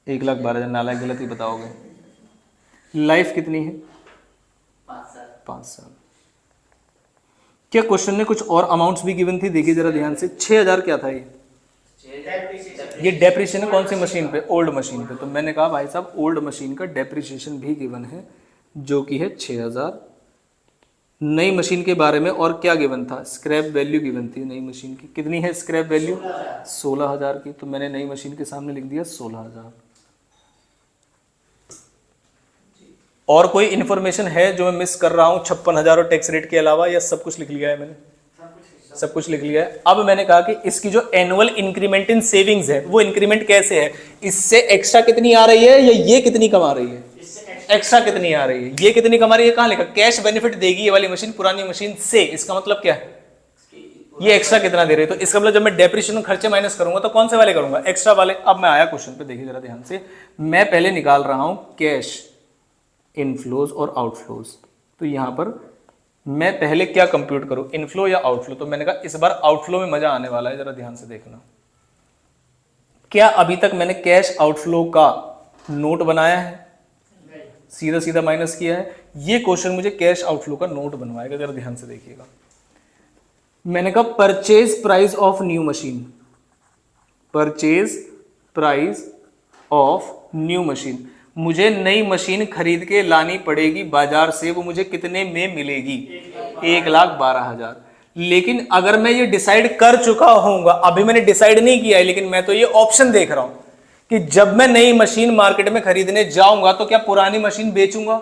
1,12,000 नाला गलत ही बताओगे। लाइफ कितनी है? 5 साल। क्या क्वेश्चन में कुछ और अमाउंट्स भी गिवन थी? देखिए जरा ध्यान से। 6,000 क्या था ये डेप्रिसिएशन कौन सी मशीन पे? ओल्ड मशीन पे। तो मैंने कहा भाई साहब ओल्ड मशीन का डेप्रिसिएशन भी गिवन है, जो कि है 6,000। नई मशीन के बारे में और क्या गिवन था, स्क्रैप वैल्यू गिवन थी नई मशीन की, कितनी है स्क्रैप वैल्यू, 16,000 की। तो मैंने नई मशीन के सामने लिख दिया 16,000। और कोई इन्फॉर्मेशन है जो मैं मिस कर रहा हूं 56,000 और टैक्स रेट के अलावा, या सब कुछ लिख लिया है मैंने, सब कुछ लिख लिया है। अब मैंने कहा कि इसकी जो एनुअल इंक्रीमेंट इन सेविंग्स है वो इंक्रीमेंट कैसे है, इससे एक्स्ट्रा कितनी आ रही है या ये कितनी कमा रही है, एक्स्ट्रा कितनी आ रही है, ये कितनी कमा रही है, कहां लिखा, कैश बेनिफिट देगी ये वाली मशीन पुरानी मशीन से, इसका मतलब क्या है, ये एक्स्ट्रा कितना दे रही है। तो इसका मतलब जब मैं डेप्रिसिएशन खर्चे माइनस करूंगा तो कौन से वाले करूंगा, एक्स्ट्रा वाले। अब मैं आया क्वेश्चन पे, देखिए जरा ध्यान से, मैं पहले निकाल रहा हूं कैश इनफ्लोज और आउटफ्लोज। तो यहां पर मैं पहले क्या कंप्यूट करूं, इनफ्लो या आउटफ्लो। तो मैंने कहा इस बार आउटफ्लो में मजा आने वाला है, जरा ध्यान से देखना। क्या अभी तक मैंने कैश आउटफ्लो का नोट बनाया है, सीधा सीधा माइनस किया है। ये क्वेश्चन मुझे कैश आउटफ्लो का नोट बनवाएगा, जरा ध्यान से देखिएगा। मैंने कहा purchase price of new machine, purchase price of new machine, मुझे नई मशीन खरीद के लानी पड़ेगी बाजार से, वो मुझे कितने में मिलेगी, 1,12,000। लेकिन अगर मैं ये डिसाइड कर चुका होऊंगा, अभी मैंने डिसाइड नहीं किया है, लेकिन मैं तो ये ऑप्शन देख रहा हूं कि जब मैं नई मशीन मार्केट में खरीदने जाऊंगा तो क्या पुरानी मशीन बेचूंगा,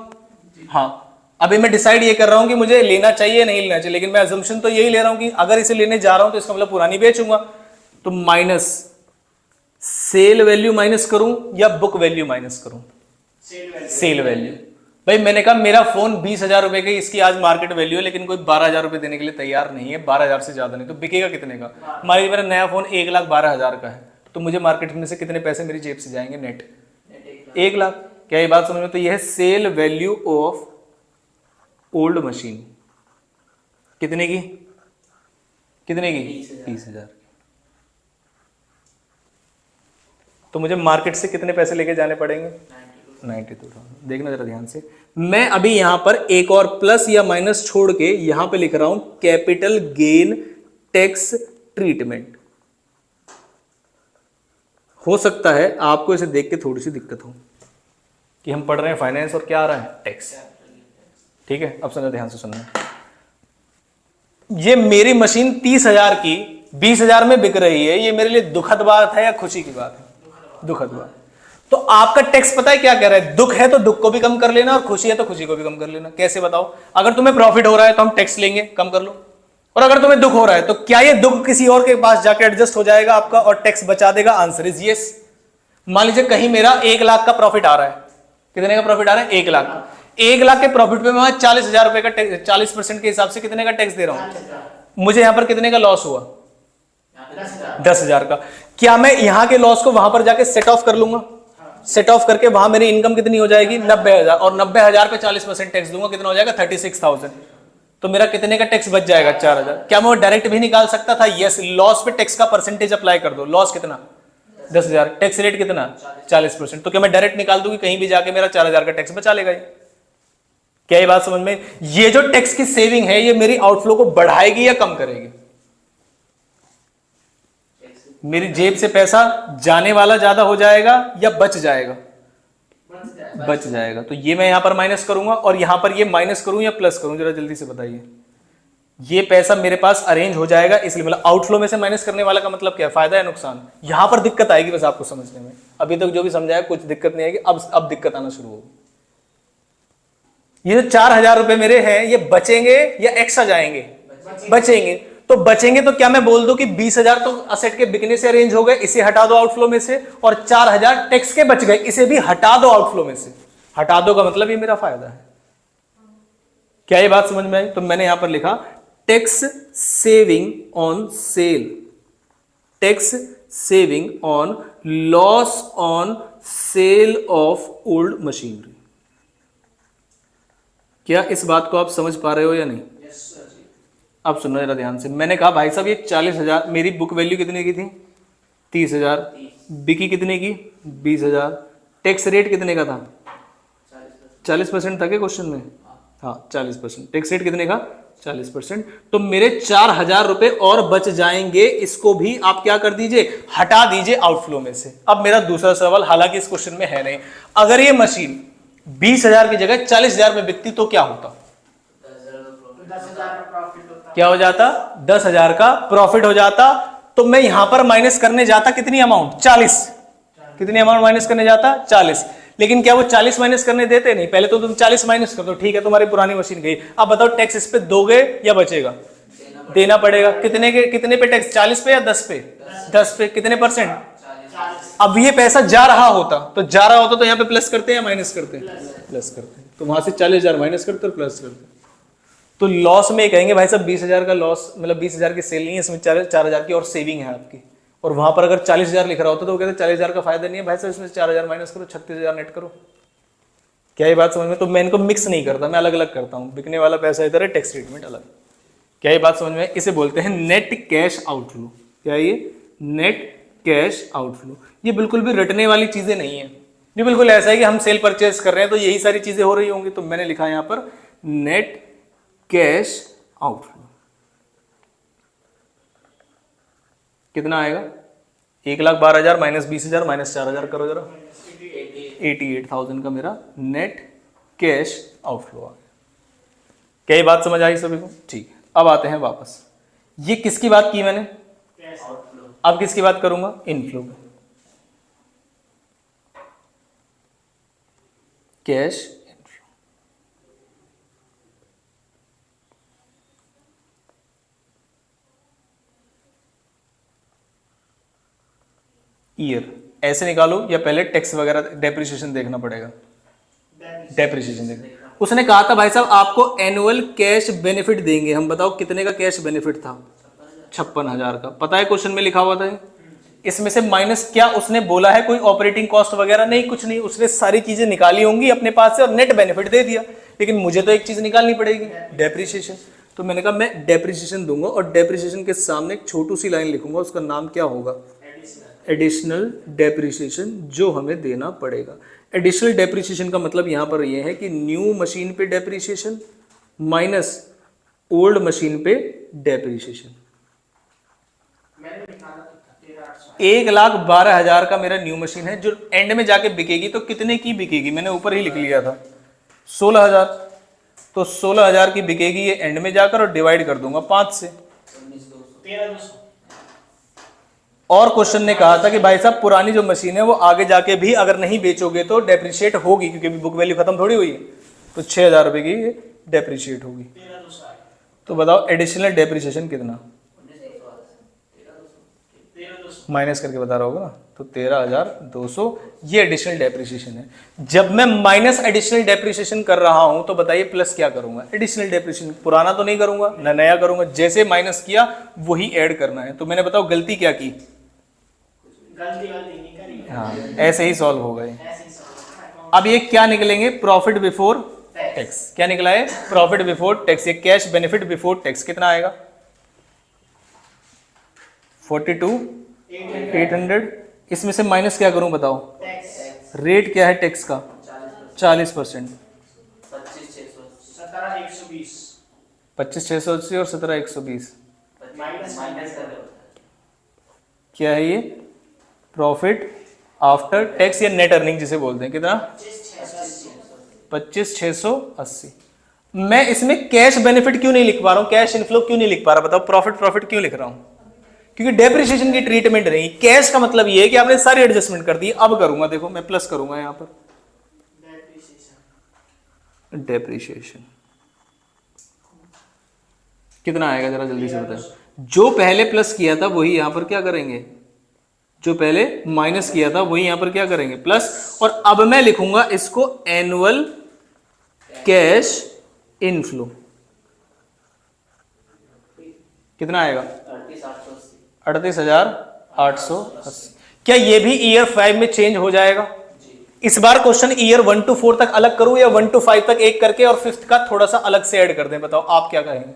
हाँ। अभी मैं डिसाइड ये कर रहा हूं कि मुझे लेना चाहिए नहीं लेना चाहिए, लेकिन मैं अजम्पशन तो यही ले रहा हूं कि अगर इसे लेने जा रहा हूं तो इसका मतलब पुरानी बेचूंगा। तो माइनस सेल वैल्यू माइनस करूं या बुक वैल्यू माइनस करूं, सेल वैल्यू। भाई मैंने कहा मेरा फोन 20,000 रुपए की इसकी आज मार्केट वैल्यू है, लेकिन कोई 12,000 रुपए देने के लिए तैयार नहीं है, 12,000 से ज्यादा नहीं, तो बिकेगा कितने का, मान लीजिए मेरा नया फोन 1,12,000 का है, तो मुझे मार्केट में से कितने पैसे मेरी जेब से जाएंगे, नेट 1,00,000। क्या ये बात समझ में, तो यह है sale value of old machine, कितने की, कितने की, 30,000। तो मुझे मार्केट से कितने पैसे लेके जाने पड़ेंगे, 92,000। देखना जरा ध्यान से, मैं अभी यहां पर एक और प्लस या माइनस छोड़ के यहां पे लिख रहा हूं कैपिटल गेन टैक्स ट्रीटमेंट। हो सकता है आपको इसे देख के थोड़ी सी दिक्कत हो कि हम पढ़ रहे हैं फाइनेंस और क्या आ रहा है, टैक्स। ठीक है, अब सुनो ध्यान से सुनना, ये मेरी मशीन 30,000 की 20,000 में बिक रही है, ये मेरे लिए दुखद बात है या खुशी की बात है, दुखद बात। तो आपका टैक्स पता है क्या कह रहा है, दुख है तो दुख को भी कम कर लेना और खुशी है तो खुशी को भी कम कर लेना। कैसे बताओ, अगर तुम्हें प्रॉफिट हो रहा है तो हम टैक्स लेंगे, कम कर लो, और अगर तुम्हें दुख हो रहा है तो क्या ये दुख किसी और के पास जाके एडजस्ट हो जाएगा आपका और टैक्स बचा देगा, आंसर इज यस। मान लीजिए कहीं मेरा 1,00,000 का प्रॉफिट आ रहा है, कितने का प्रॉफिट आ रहा है, 1,00,000। 1,00,000 के प्रॉफिट पे मैं 40,000 रुपए का 40% के हिसाब से कितने का टैक्स दे रहा हूं, मुझे यहां पर कितने का लॉस हुआ, 10,000 का। क्या मैं यहां के लॉस को वहां पर जाके सेट ऑफ कर लूंगा, सेट ऑफ करके वहां मेरी इनकम कितनी हो जाएगी, 90,000, और 90,000 पे 40% टैक्स दूंगा, कितना हो जाएगा, 36,000। तो मेरा कितने का टैक्स बच जाएगा, 4,000। क्या मैं डायरेक्ट भी निकाल सकता था, यस। लॉस पे टैक्स का परसेंटेज अप्लाई कर दो, लॉस कितना, 10,000, टैक्स रेट कितना, 40%। तो क्या मैं डायरेक्ट निकाल दूं कि कहीं भी जाके मेरा 4,000 का टैक्स बचा लेगा। क्या ये बात समझ में, ये जो टैक्स की सेविंग है ये मेरी आउटफ्लो को बढ़ाएगी या कम करेगी, मेरी जेब से पैसा जाने वाला ज्यादा हो जाएगा या बच जाएगा, बच जाएगा। तो ये मैं यहां पर माइनस करूंगा और यहां पर ये माइनस करूं या प्लस करूं, जरा जल्दी से बताइए। ये पैसा मेरे पास अरेंज हो जाएगा, इसलिए मतलब आउटफ्लो में से माइनस करने वाला का मतलब क्या है, फायदा या नुकसान। यहां पर दिक्कत आएगी बस आपको समझने में, अभी तक जो भी समझाया कुछ दिक्कत नहीं आएगी, अब दिक्कत आना शुरू होगी। ये जो 4,000 रुपए मेरे हैं ये बचेंगे या एक्स्ट्रा जाएंगे, बचेंगे। तो बचेंगे तो क्या मैं बोल दूं कि 20,000 तो असेट के बिकने से अरेंज हो गए, इसे हटा दो आउटफ्लो में से, और 4,000 टैक्स के बच गए, इसे भी हटा दो आउटफ्लो में से। हटा दो का मतलब ये मेरा फायदा है। क्या ये बात समझ में आई। तो मैंने यहां पर लिखा tax saving on sale, tax saving on loss on sale of old machinery. क्या इस बात को आप समझ पा रहे हो या नहीं। अब सुनो जरा ध्यान से, मैंने कहा भाई साहब ये 40,000, मेरी बुक वैल्यू कितने की थी, 30,000, बिकी कितने की, 20,000, टैक्स रेट कितने का था, 40% था क्या क्वेश्चन में, हाँ 40%, टैक्स रेट कितने का, 40%। तो मेरे 4,000 रुपए और बच जाएंगे, इसको भी आप क्या कर दीजिए, हटा दीजिए आउटफ्लो में से। अब मेरा दूसरा सवाल, हालांकि इस क्वेश्चन में है नहीं, अगर ये मशीन 20,000 की जगह 40,000 में बिकती तो क्या होता, 10,000 का प्रॉफिट होता। क्या हो जाता? 10,000 का प्रॉफिट हो जाता। तो मैं यहां पर माइनस करने जाता कितनी अमाउंट? 40। कितनी अमाउंट माइनस करने जाता? 40। लेकिन क्या वो 40 माइनस करने देते? नहीं, पहले तो तुम 40 माइनस कर दो, ठीक है तुम्हारी पुरानी मशीन गई। अब बताओ टैक्स इस पे दोगे या बचेगा? देना पड़ेगा। कितने पे टैक्स? 40 पे या 10 पे? 10 पे। कितने %? 40। अब ये पैसा जा रहा होता तो यहाँ पे प्लस करते हैं या माइनस करते हैं? प्लस करते हैं। तो वहां से 40,000 माइनस करते और प्लस करते। तो लॉस में कहेंगे भाई साहब 20,000 का लॉस, मतलब 20,000 की सेल नहीं है, इसमें 4,000 की और सेविंग है आपकी। और वहां पर अगर 40,000 लिख रहा होता तो वो कहते 40,000 का फायदा नहीं है भाई साहब, इसमें 4,000 माइनस करो, 36,000 नेट करो। क्या ये बात समझ में? तो मैं इनको मिक्स नहीं करता, मैं अलग अलग करता हूँ। बिकने वाला पैसा इधर है, टैक्स ट्रीटमेंट अलग। क्या ये बात समझ में? इसे बोलते हैं नेट कैश आउटफ्लो। क्या ये? Net cash outflow. ये बिल्कुल भी रटने वाली चीजें नहीं है, ये बिल्कुल ऐसा है कि हम सेल परचेज कर रहे हैं तो यही सारी चीजें हो रही होंगी। तो मैंने लिखा यहाँ पर नेट कैश आउटफ्लो। कितना आएगा? 1,12,000 माइनस 20,000 माइनस 4,000 करो जरा। 88,000 का मेरा नेट कैश आउटफ्लो आ गया। क्या ये बात समझ आई सभी को? ठीक है, अब आते हैं वापस। ये किसकी बात की मैंने? Cash outflow. अब किसकी बात करूंगा? इनफ्लो। Cash inflow. ईयर ऐसे निकालो या पहले टैक्स वगैरह डेप्रिसिएशन देखना पड़ेगा? डेप्रिसिएशन देखना। उसने कहा था भाई साहब आपको एनुअल कैश बेनिफिट देंगे। हम बताओ कितने का कैश बेनिफिट था? 56,000 का। पता है क्वेश्चन में लिखा हुआ था? इसमें से माइनस क्या उसने बोला है? कोई ऑपरेटिंग कॉस्ट वगैरह नहीं, कुछ नहीं। उसने सारी चीजें निकाली होंगी अपने पास से और नेट बेनिफिट दे दिया। लेकिन मुझे तो एक चीज निकालनी पड़ेगी, डेप्रिसिएशन। तो मैंने कहा मैं डेप्रिसिएशन दूंगा और डेप्रिसिएशन के सामने एक छोटी सी लाइन लिखूंगा, उसका नाम क्या होगा? एडिशनल डेप्रिसिएशन, जो हमें देना पड़ेगा। एडिशनल डेप्रिसिएशन का मतलब यहां पर यह है कि न्यू मशीन पे डेप्रिसिएशन माइनस ओल्ड मशीन पे डेप्रिसिएशन। 1,12,000 का मेरा न्यू मशीन है जो एंड में जाके बिकेगी। तो कितने की बिकेगी? मैंने ऊपर ही लिख लिया था 16,000। तो 16,000 की बिकेगी ये एंड में जाकर, और डिवाइड कर दूंगा 5 से। 13,200। और क्वेश्चन ने कहा था कि भाई साहब पुरानी जो मशीन है वो आगे जाके भी अगर नहीं बेचोगे तो डेप्रिशिएट होगी, क्योंकि बुक वैल्यू खत्म थोड़ी हुई है। तो 6,000 रुपए की डेप्रिशिएट होगी। 13,200। तो बताओ एडिशनल डेप्रिसिएशन कितना? 13,200 माइनस करके बता रहा होगा ना। तो 13,200 ये एडिशनल डेप्रिसिएशन है। जब मैं माइनस एडिशनल डेप्रिसिएशन कर रहा हूं तो बताइए प्लस क्या करूंगा? Additional depreciation. पुराना तो नहीं करूंगा ना नया करूंगा, जैसे माइनस किया वही ऐड करना है। तो मैंने बताओ गलती क्या की? गलती नहीं करी। हाँ, ऐसे ही सॉल्व हो गए। ऐसे ही सब। अब ये क्या निकलेंगे? Profit before tax. क्या निकला है? Profit before tax. ये कैश बेनिफिट बिफोर टैक्स कितना आएगा? 42,800। इसमें से माइनस क्या करूं बताओ? टैक्स। रेट क्या है टैक्स का? 40%। 17,120। 25,680 और 17,120 माइनस क्या है ये? प्रॉफिट आफ्टर टैक्स या नेट अर्निंग जिसे बोलते हैं। कितना? 25,680। मैं इसमें कैश बेनिफिट क्यों नहीं लिख पा रहा हूं? कैश इनफ्लो क्यों नहीं लिख पा रहा? बताओ प्रॉफिट क्यों लिख रहा हूं? क्योंकि डेप्रिसिएशन की ट्रीटमेंट नहीं। कैश का मतलब ये है कि आपने सारी एडजस्टमेंट कर दी। अब करूंगा, देखो मैं प्लस करूंगा यहां पर डेप्रिसिएशन। कितना आएगा जरा जल्दी से बताएं। जो पहले प्लस किया था वही यहां पर क्या करेंगे? जो पहले माइनस किया था वही यहां पर क्या करेंगे? प्लस। और अब मैं लिखूंगा इसको एनुअल कैश इनफ्लो। कितना आएगा? 38,880। क्या ये भी ईयर 5 में चेंज हो जाएगा? इस बार क्वेश्चन ईयर 1 to 4 तक अलग करूं या 1 to 5 तक एक करके और 5th का थोड़ा सा अलग से ऐड कर दें? बताओ आप क्या कहेंगे?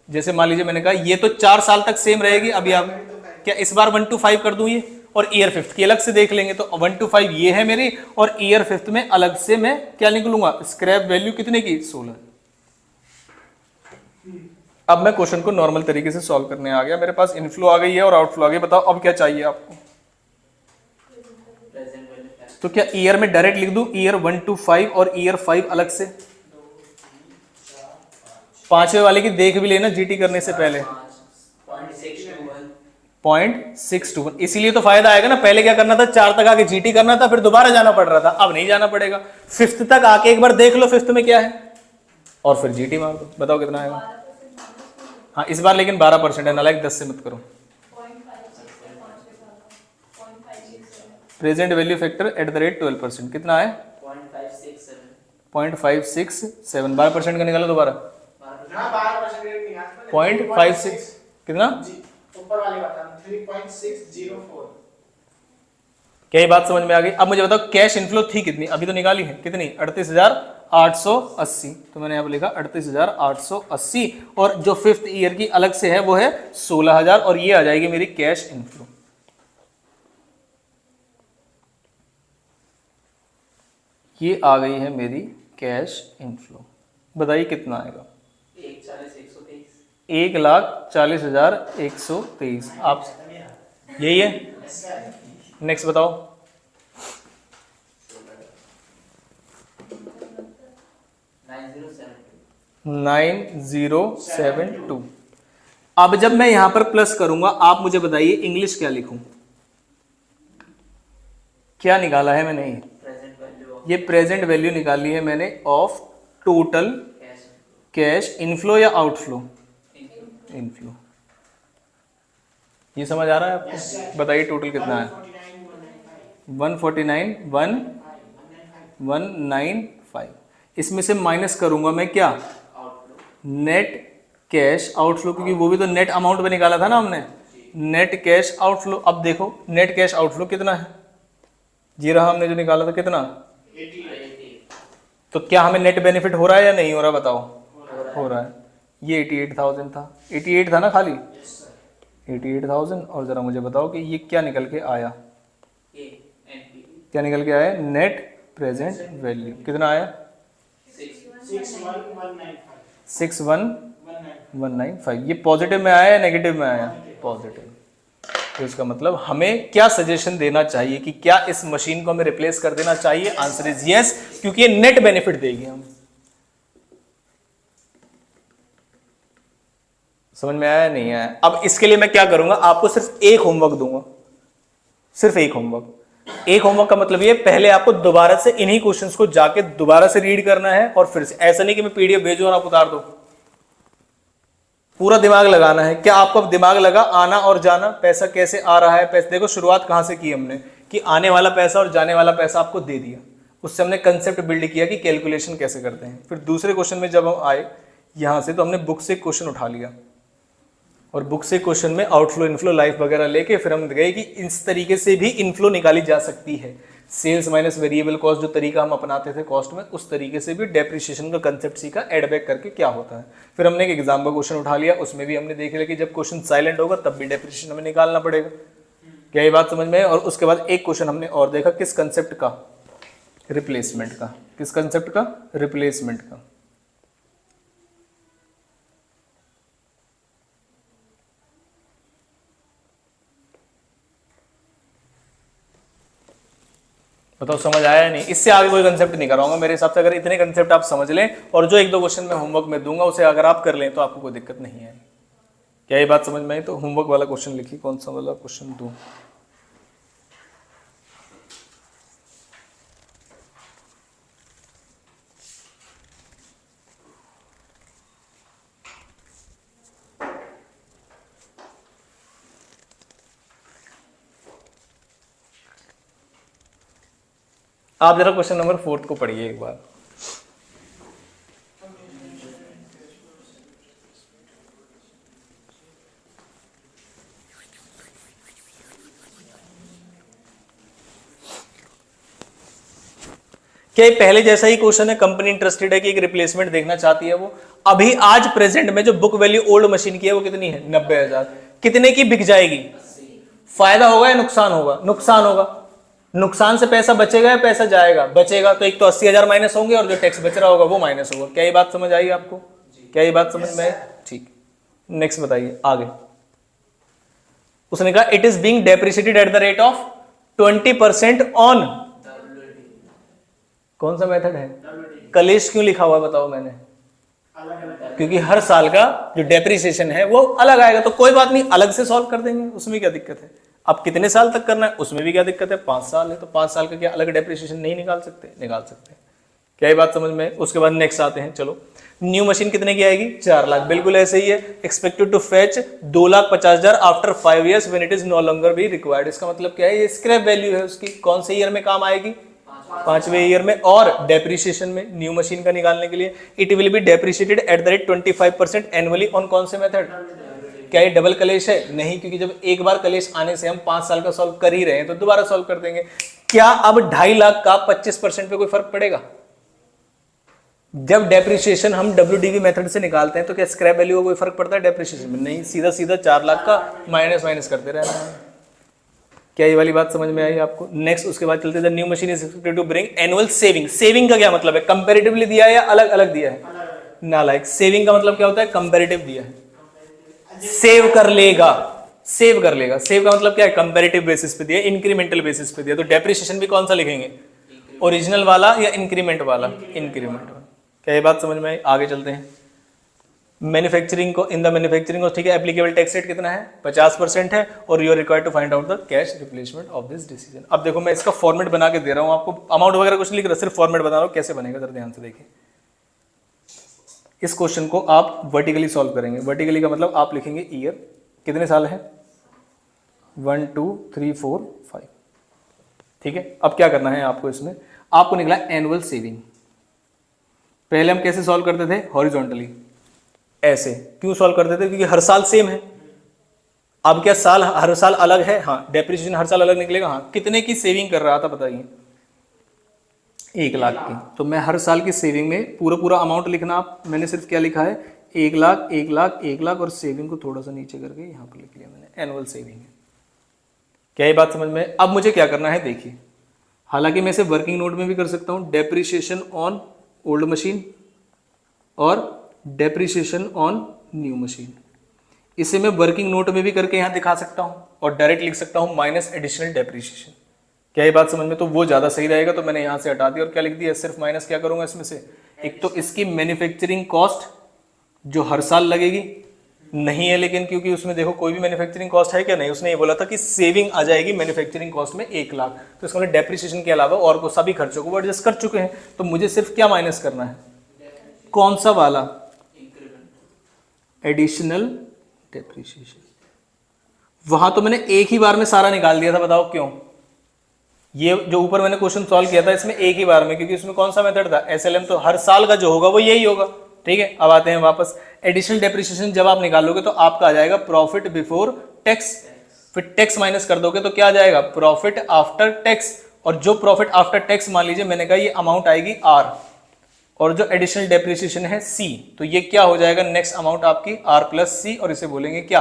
जैसे मान लीजिए मैंने कहा ये तो 4 साल तक सेम रहेगी। अभी आप क्या इस बार 1 to 5 कर दूं ये, और ईयर 5th की अलग से देख लेंगे। तो 1 to 5 ये है मेरी, और ईयर 5th में अलग से मैं क्या निकलूंगा? स्क्रैप वैल्यू कितने की? 16। अब मैं क्वेश्चन को नॉर्मल तरीके से सॉल्व करने आ गया। मेरे पास इनफ्लो आ गई है और आउटफ्लो आ गई। बताओ अब क्या चाहिए आपको? तो क्या ईयर में डायरेक्ट लिख दूं ईयर 1 to 5 और ईयर 5 अलग से? पांचवे वाले की देख भी लेना जीटी करने से पहले। 0.621, इसीलिए तो फायदा आएगा ना। पहले क्या करना था, 4 तक आके जीटी करना था, फिर दोबारा जाना पड़ रहा था, अब नहीं जाना पड़ेगा। 5th तक आके एक बार देख लो 5th में क्या है, और फिर जीटी मार दो, बताओ कितना आएगा। हाँ इस बार लेकिन 12% है, नालायक 10 से मत करो। Present value factor eight the rate 12%, कितना है 0.567, 12% का निकालो दोबारा। हाँ 12% रेट नहीं आता। 0.56 कितना, ऊपर वाले बता 3.604। क्या ये बात समझ में आ गई? अब मुझे बताओ कैश इनफ्लो थी कितनी, अभी तो निकाली है, कितनी 38,880, तो मैंने यहाँ पर लिखा 38,880, और जो 5th ईयर की अलग से है वो है 16,000, और ये आ जाएगी मेरी कैश इनफ्लो। ये आ गई है मेरी कैश इनफ्लो। बताइए कितना आएगा, 1,40,123। आप यही है। नेक्स्ट बताओ। 9072। अब जब मैं यहां पर प्लस करूंगा, आप मुझे बताइए इंग्लिश क्या लिखूं, क्या निकाला है मैंने? ये प्रेजेंट वैल्यू निकाली है मैंने ऑफ टोटल कैश इनफ्लो या आउटफ्लो, इनफ्लो। ये समझ आ रहा है आपको? बताइए टोटल कितना है। 149,195। इसमें से माइनस करूंगा मैं क्या, नेट कैश आउटफ्लो, क्योंकि वो भी तो नेट अमाउंट में निकाला था ना हमने, नेट कैश आउटफ्लो। अब देखो नेट कैश आउटफ्लो कितना है, ये रहा हमने जो निकाला था, कितना 80। तो क्या हमें नेट बेनिफिट हो रहा है या नहीं हो रहा, बताओ। हो रहा है। ये 88,000 था, 88 था ना खाली, 88,000। और जरा मुझे बताओ कि ये क्या निकल के आया, क्या निकल के आया, नेट प्रेजेंट वैल्यू कितना आया, 61,195। ये पॉजिटिव में आया या नेगेटिव में आया, पॉजिटिव। तो इसका मतलब हमें क्या सजेशन देना चाहिए कि क्या इस मशीन को हमें रिप्लेस कर देना चाहिए? आंसर इज यस, क्योंकि ये नेट बेनिफिट देगी हमें। समझ में आया नहीं आया? अब इसके लिए मैं क्या करूंगा, आपको सिर्फ एक होमवर्क दूंगा, सिर्फ एक होमवर्क। एक होमवर्क का मतलब ये, पहले आपको दोबारा से इन्हीं क्वेश्चंस को जाके दोबारा से रीड करना है, और फिर से, ऐसा नहीं कि मैं पीडीएफ भेजूं और आप उतार दो। पूरा दिमाग लगाना है। क्या आपको अब दिमाग लगा, आना और जाना, पैसा कैसे आ रहा है, पैसे देखो शुरुआत कहां से की हमने, कि आने वाला पैसा और जाने वाला पैसा आपको दे दिया, उससे हमने कंसेप्ट बिल्ड किया कि कैलकुलेशन कैसे करते हैं। फिर दूसरे क्वेश्चन में जब हम आए यहां से, तो हमने बुक से क्वेश्चन उठा लिया, और बुक से क्वेश्चन में आउटफ्लो इनफ्लो लाइफ वगैरह लेके फिर हम गए कि इस तरीके से भी इनफ्लो निकाली जा सकती है। सेल्स माइनस वेरिएबल कॉस्ट जो तरीका हम अपनाते थे कॉस्ट में, उस तरीके से भी डेप्रिसिएशन का कंसेप्ट सीखा, एड बैक करके क्या होता है। फिर हमने एक एग्जाम का क्वेश्चन उठा लिया, उसमें भी हमने देख लिया कि जब क्वेश्चन साइलेंट होगा तब भी डेप्रिसिएशन हमें निकालना पड़ेगा। क्या ये बात समझ में है? और उसके बाद एक क्वेश्चन हमने और देखा, किस कंसेप्ट का, रिप्लेसमेंट का। किस कंसेप्ट का, रिप्लेसमेंट का। बताओ समझ आया नहीं? इससे आगे कोई कंसेप्ट नहीं कराऊंगा मेरे हिसाब से। अगर इतने कंसेप्ट आप समझ लें, और जो 1-2 क्वेश्चन मैं होमवर्क में दूंगा उसे अगर आप कर लें, तो आपको कोई दिक्कत नहीं है। क्या ये बात समझ में आई? तो होमवर्क वाला क्वेश्चन लिखिए, कौन सा वाला क्वेश्चन दूं। आप जरा क्वेश्चन नंबर 4 को पढ़िए एक बार। क्या ये पहले जैसा ही क्वेश्चन है? कंपनी इंटरेस्टेड है कि एक रिप्लेसमेंट देखना चाहती है वो। अभी आज प्रेजेंट में जो बुक वैल्यू ओल्ड मशीन की है वो कितनी है? 90,000। कितने की बिक जाएगी? फायदा होगा या नुकसान होगा? नुकसान होगा। नुकसान से पैसा बचेगा या पैसा जाएगा? बचेगा। तो एक तो 80,000 माइनस होंगे, और जो टैक्स बच रहा होगा वो माइनस होगा। क्या ये बात समझ आई आपको? क्या ये बात समझ में आई? ठीक। नेक्स्ट बताइए आगे। उसने कहा it is being depreciated eight the rate of 20% on, कौन सा मेथड है? कलेश क्यों लिखा हुआ है बताओ मैंने? अलग अलग क्योंकि हर साल का जो डेप्रिसिएशन है वो अलग आएगा, तो कोई बात नहीं, अलग से सॉल्व कर देंगे, उसमें क्या दिक्कत है। अब कितने साल तक करना है उसमें भी क्या दिक्कत है, 5 साल है तो 5 साल का क्या अलग डेप्रिसिएशन नहीं निकाल सकते, निकाल सकते हैं। क्या ये बात समझ में? उसके बाद नेक्स्ट आते हैं, चलो न्यू मशीन कितने की आएगी, 4 लाख, बिल्कुल ऐसे ही है। Expected to fetch 2,50,000 after 5 years when it is no longer be required. इसका मतलब क्या है, ये स्क्रैप वैल्यू है उसकी, कौन से ईयर में काम आएगी, 5वें ईयर में। और डेप्रिसिएशन में न्यू मशीन का निकालने के लिए it will be depreciated eight the rate 25% annually on कौन से मेथड। क्या ये डबल कलेश है? नहीं, क्योंकि जब एक बार कलेश आने से हम 5 साल का सॉल्व कर ही रहे हैं तो दोबारा सॉल्व कर देंगे। क्या अब 2.5 लाख का 25% पे कोई फर्क पड़ेगा? जब डेप्रिसिएशन हम WDV मेथड से निकालते हैं तो क्या स्क्रैप वैल्यू का कोई फर्क पड़ता है डेप्रिसिएशन में? नहीं, सीधा सीधा 4 लाख का माइनस करते रहना है। क्या ये वाली बात समझ में आई आपको? नेक्स्ट उसके बाद चलते हैं, new machine is expected to bring annual saving. Saving का क्या मतलब है, कंपैरेटिवली दिया है या अलग अलग दिया है? नालायक, सेविंग का मतलब क्या होता है, कंपैरेटिव दिया है, सेव कर लेगा, सेव कर लेगा। सेव का मतलब क्या है, कंपैरेटिव बेसिस पे दिया, इंक्रीमेंटल बेसिस पे दिया। तो डेप्रिसिएशन भी कौन सा लिखेंगे, ओरिजिनल वाला या इंक्रीमेंट वाला? इंक्रीमेंट वाला। क्या ये बात समझ में आई? आगे चलते हैं। मैन्युफैक्चरिंग को, इन द मैन्युफैक्चरिंग को, ठीक है, एप्लीकेबल टैक्स रेट कितना है, 50% है, और you are required to find out the cash replacement of this decision. अब देखो मैं इसका फॉर्मेट बना के दे रहा हूं आपको, अमाउंट वगैरह कुछ लिख रहा, सिर्फ फॉर्मेट बता रहा हूं कैसे बनेगा, जरा ध्यान से देखिए। इस क्वेश्चन को आप वर्टिकली सॉल्व करेंगे। वर्टिकली का मतलब आप लिखेंगे ईयर, कितने साल है, 1 2 3 4 5, ठीक है। अब क्या करना है आपको, इसमें आपको निकला एनुअल सेविंग। पहले हम कैसे सॉल्व करते थे, हॉरिजॉन्टली ऐसे। क्यों सॉल्व करते थे, क्योंकि हर साल सेम है। अब क्या साल, हर साल अलग है, हाँ, डेप्रिसिएशन हर साल अलग निकलेगा, हाँ। कितने की सेविंग कर रहा था बताइए, 1 लाख की। तो मैं हर साल की सेविंग में पूरा अमाउंट लिखना, आप, मैंने सिर्फ क्या लिखा है, 1 लाख 1 लाख 1 लाख, और सेविंग को थोड़ा सा नीचे करके यहाँ पर लिख लिया मैंने, एनुअल सेविंग है। क्या ये बात समझ में? अब मुझे क्या करना है, देखिए, हालांकि मैं इसे वर्किंग नोट में भी कर सकता हूँ, डेप्रिसिएशन ऑन ओल्ड मशीन और डेप्रिसिएशन ऑन न्यू मशीन। इसे मैं वर्किंग नोट में भी करके यहाँ दिखा सकता हूँ, और डायरेक्ट लिख सकता हूँ माइनस एडिशनल डेप्रिसिएशन। क्या ये बात समझ में? तो वो ज़्यादा सही रहेगा, तो मैंने यहाँ से हटा दिया और क्या लिख दिया, सिर्फ माइनस क्या करूँगा इसमें से, एक तो इसकी मैन्युफैक्चरिंग कॉस्ट जो हर साल लगेगी नहीं है, लेकिन क्योंकि उसमें देखो कोई भी मैन्युफैक्चरिंग कॉस्ट है क्या, नहीं, उसने ये बोला था कि सेविंग आ जाएगी मैन्युफैक्चरिंग कॉस्ट में 1 लाख, तो इसका मतलब डेप्रिसिएशन के अलावा और को सभी खर्चों को वो एडजस्ट कर चुके हैं। तो मुझे सिर्फ क्या माइनस करना है, कौन सा वाला, एडिशनल डेप्रिसिएशन। वहां तो मैंने एक ही बार में सारा निकाल दिया था, बताओ क्यों? ये जो ऊपर मैंने क्वेश्चन सॉल्व किया था इसमें एक ही बार में, क्योंकि उसमें कौन सा मेथड था, SLM, तो हर साल का जो होगा वो यही होगा, ठीक है। अब आते हैं वापस, एडिशनल डेप्रिसिएशन जब आप निकालोगे तो आपका आ जाएगा प्रॉफिट बिफोर टैक्स, फिर टैक्स माइनस कर दोगे तो क्या आ जाएगा, प्रॉफिट आफ्टर टैक्स। और जो प्रॉफिट आफ्टर टैक्स, मान लीजिए मैंने कहा ये अमाउंट आएगी R, और जो एडिशनल डेप्रिसिएशन है C, तो ये क्या हो जाएगा, नेक्स्ट अमाउंट आपकी R प्लस C, और इसे बोलेंगे क्या,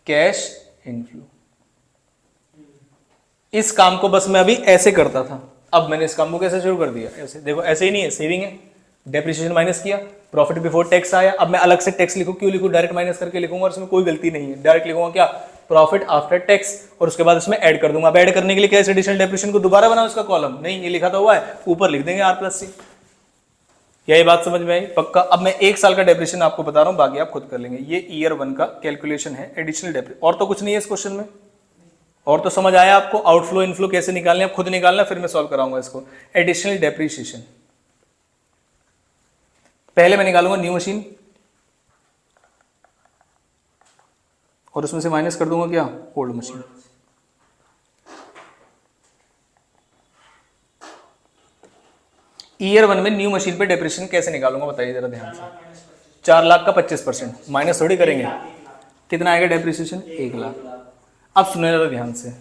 कैश इनफ्लो। इस काम को बस मैं अभी ऐसे करता था, अब मैंने इस काम को कैसे शुरू कर दिया, ऐसे। देखो ऐसे ही नहीं है, सेविंग है, डेप्रिसिएशन माइनस किया, प्रॉफिट बिफोर टैक्स आया। अब मैं अलग से टैक्स लिखूं, क्यों लिखूं, डायरेक्ट माइनस करके लिखूंगा, और इसमें कोई गलती नहीं है, डायरेक्ट लिखूंगा क्या, प्रॉफिट आफ्टर टैक्स, और उसके बाद इसमें ऐड कर दूंगा। अब ऐड करने के लिए क्या, एडिशनल डेप्रिसिएशन को दोबारा बनाओ इसका कॉलम, नहीं, ये लिखा तो हुआ है, ऊपर लिख देंगे R प्लस C। यही बात समझ में आई, पक्का। अब मैं 1 साल का डेप्रिसिएशन आपको बता रहा हूं, बाकी आप खुद कर लेंगे। ये ईयर 1 का कैलकुलेशन है, एडिशनल डेप्रिसिएशन, और तो कुछ नहीं है इस क्वेश्चन में। और तो समझ आया आपको, आउटफ्लो इनफ्लो कैसे निकालने, आप खुद निकालना, फिर मैं सॉल्व कराऊंगा इसको। एडिशनल डेप्रिसिएशन पहले मैं निकालूंगा न्यू मशीन, और उसमें से माइनस कर दूंगा क्या, ओल्ड मशीन। ईयर 1 में न्यू मशीन पे डेप्रिसिएशन कैसे निकालूंगा बताइए जरा ध्यान से। 4 लाख का 25%, माइनस थोड़ी करेंगे, कितना आएगा डेप्रिसिएशन, 1 लाख। अब सुने जरा ध्यान से,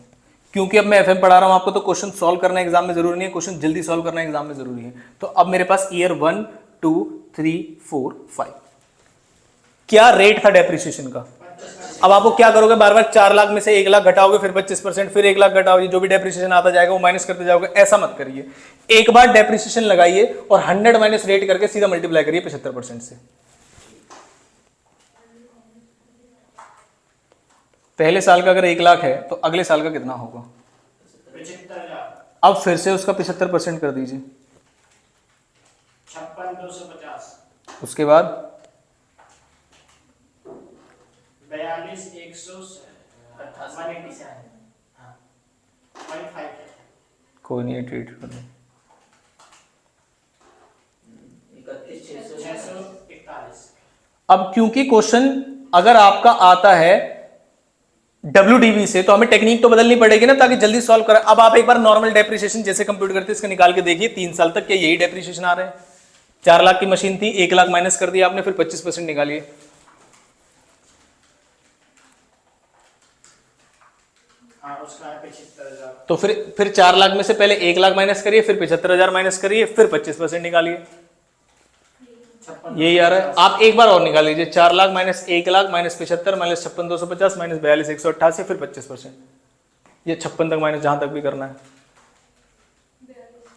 क्योंकि अब मैं FM पढ़ा रहा हूं आपको, तो क्वेश्चन सॉल्व करना एग्जाम में जरूरी नहीं है, क्वेश्चन जल्दी सॉल्व करना एग्जाम में जरूरी है। तो अब मेरे पास ईयर 1 2 3 4 5 क्या रेट था डेप्रिसिएशन का। अब आपको क्या करोगे, बार बार 4 लाख में से 1 लाख घटाओगे, फिर 25%, फिर 1 लाख घटाओगे, जो भी डेप्रिसिएशन आता जाएगा वो माइनस करते जाओगे। ऐसा मत करिए, एक बार डेप्रिसिएशन लगाइए और 100 माइनस रेट करके सीधा मल्टीप्लाई करिए 75% से। पहले साल का अगर 1 लाख है तो अगले साल का कितना होगा, 75,000, अब फिर से उसका 75% कर दीजिए, 56,250, उसके बाद 42 187 हाँ 0.5 कोई नहीं ट्रीट कर दो। 641। अब क्योंकि क्वेश्चन अगर आपका आता है WDV से तो हमें टेक्निक तो बदलनी पड़ेगी ना ताकि जल्दी सॉल्व करें। अब आप एक बार नॉर्मल डेप्रिसिएशन जैसे कंप्यूट करते हैं इसका निकाल के देखिए 3 साल तक क्या यही डेप्रिसिएशन आ रहे हैं। 4 लाख की मशीन थी, 1 लाख माइनस कर दिया आपने, फिर 25% निकालिए। हाँ उसका 75,000। तो फिर 4 लाख में से पहले 1 लाख माइनस करिए, फिर 75,000 माइनस करिए, फिर 25% निकालिए। यही आ रहा है। आप एक बार और निकाल लीजिए, 4 lakh minus 1 lakh minus 75 minus 56,250 minus 42,188 फिर 25%। ये 56 तक माइनस जहां तक भी करना है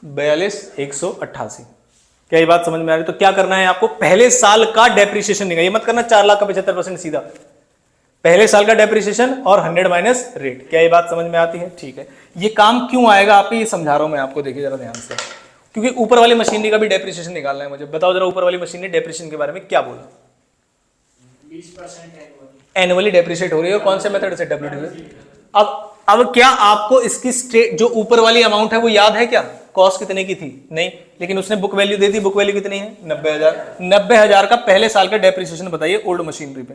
42,188। क्या ये बात समझ में आ रही है? तो क्या करना है आपको, पहले साल का डेप्रिसिएशन निकाल, ये मत करना 4 लाख का 75% सीधा, पहले साल का डेप्रिसिएशन और 100 माइनस रेट। क्या ये बात समझ में आती है? ठीक है। ये काम क्यों आएगा आपको ये समझा रहा हूं मैं आपको, देखिए जरा ध्यान से, क्योंकि ऊपर वाली मशीनरी का भी डेप्रिसिएशन निकालना है मुझे। बताओ जरा ऊपर वाली मशीनरी डेप्रिसिएशन के बारे में क्या बोला? 20% एनुअली डेप्रिशिएट हो रही है। कौन से मेथड से? WDV। अब क्या आपको इसकी स्टेट जो ऊपर वाली अमाउंट है वो याद है क्या? कॉस्ट कितने की थी? नहीं, लेकिन उसने बुक वैल्यू दे दी। बुक वैल्यू कितनी है? 90,000। 90,000 का पहले साल का डेप्रिसिएशन बताइए ओल्ड मशीनरी पे।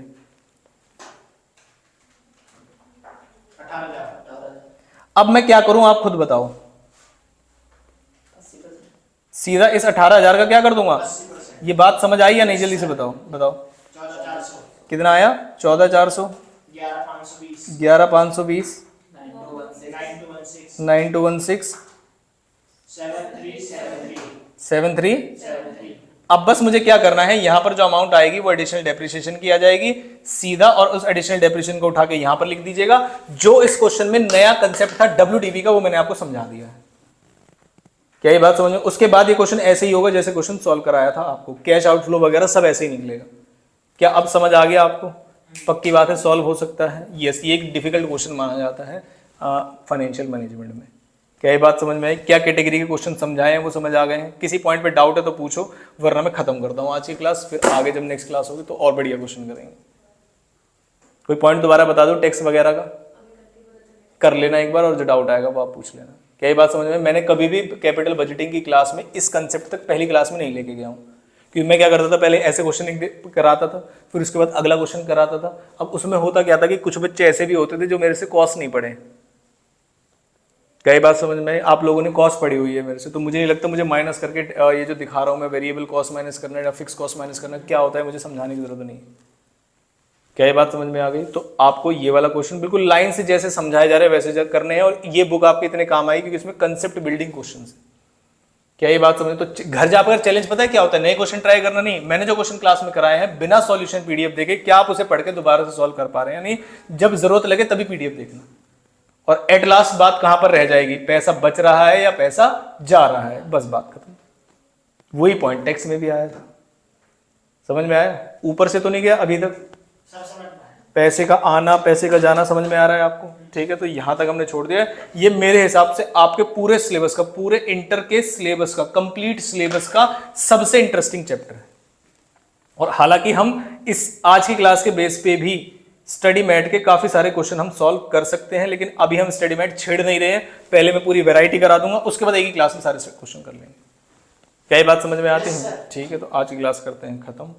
18,000। अब मैं क्या करूं आप खुद बताओ। सीधा इस 18,000 का क्या कर दूंगा? 80%। ये बात समझ आई या नहीं? जल्दी से बताओ। 14,400। कितना आया? 14,400 11,520 11,520 9216 9216 7373 73। अब बस मुझे क्या करना है, यहां पर जो अमाउंट आएगी वो एडिशनल डेप्रिसिएशन की आ जाएगी सीधा, और उस एडिशनल डेप्रिसिएशन को उठा के यहां पर लिख दीजिएगा। जो इस क्वेश्चन में नया कंसेप्ट था WDV का वो मैंने आपको समझा दिया है। क्या ये बात समझ में? उसके बाद ये क्वेश्चन ऐसे ही होगा जैसे क्वेश्चन सॉल्व कराया था आपको, कैश आउटफ्लो वगैरह सब ऐसे ही निकलेगा। क्या अब समझ आ गया आपको? पक्की बात है, सॉल्व हो सकता है। यस, ये एक डिफिकल्ट क्वेश्चन माना जाता है फाइनेंशियल मैनेजमेंट में। क्या ये बात समझ में आई? क्या कैटेगरी के क्वेश्चन समझाए हैं वो समझ आ गए हैं? किसी पॉइंट पे डाउट है तो पूछो, वरना मैं खत्म करता हूँ आज की क्लास। फिर आगे जब नेक्स्ट क्लास होगी तो और बढ़िया क्वेश्चन करेंगे। कोई पॉइंट दोबारा बता दो टैक्स वगैरह का, कर लेना एक बार, और जो डाउट आएगा वो आप पूछ लेना। क्या ये बात समझ में? मैंने कभी भी कैपिटल बजटिंग की क्लास में इस कंसेप्ट तक पहली क्लास में नहीं लेके गया हूँ, क्योंकि मैं क्या करता था, पहले ऐसे क्वेश्चन कराता था, फिर उसके बाद अगला क्वेश्चन कराता था। अब उसमें होता क्या था कि कुछ बच्चे ऐसे भी होते थे जो मेरे से कॉस्ट नहीं पढ़े। क्या ये बात समझ में? आप लोगों ने कॉस्ट पढ़ी हुई है मेरे से, तो मुझे नहीं लगता मुझे माइनस करके ये जो दिखा रहा हूँ मैं, वेरिएबल कॉस्ट माइनस करना या फिक्स कॉस्ट माइनस करना क्या होता है मुझे समझाने की जरूरत नहीं। क्या ये बात समझ में आ गई? तो आपको ये वाला क्वेश्चन बिल्कुल लाइन से जैसे समझाए जा रहे हैं वैसे करने हैं, और ये बुक आपके इतने काम आई क्योंकि इसमें कंसेप्ट बिल्डिंग क्वेश्चन है। क्या ये बात समझ? तो घर जाकर चैलेंज पता है क्या होता है? नए क्वेश्चन ट्राई करना नहीं, मैंने जो क्वेश्चन क्लास में कराए हैं बिना सॉल्यूशन पीडीएफ देखे, क्या आप उसे पढ़ के दोबारा से सॉल्व कर पा रहे हैं? नहीं, जब जरूरत लगे तभी पीडीएफ देखना। और एट लास्ट बात कहां पर रह जाएगी? पैसा बच रहा है या पैसा जा रहा है, बस बात खत्म। वही पॉइंट टैक्स में भी आया था। समझ में आया? ऊपर से तो नहीं गया अभी तक? सब समझ में आया। पैसे का आना पैसे का जाना समझ में आ रहा है आपको? ठीक है, तो यहां तक हमने छोड़ दिया। ये मेरे हिसाब से आपके पूरे सिलेबस का, पूरे इंटर के सिलेबस का, कंप्लीट सिलेबस का सबसे इंटरेस्टिंग चैप्टर है। और हालांकि हम इस आज की क्लास के बेस पे भी स्टडी मैट के काफी सारे क्वेश्चन हम सॉल्व कर सकते हैं, लेकिन अभी हम स्टडी मैट छेड़ नहीं रहे हैं। पहले मैं पूरी वैरायटी करा दूंगा, उसके बाद एक ही क्लास में सारे क्वेश्चन कर लेंगे। क्या ये बात समझ में आती है? ठीक है, तो आज की क्लास करते हैं खत्म।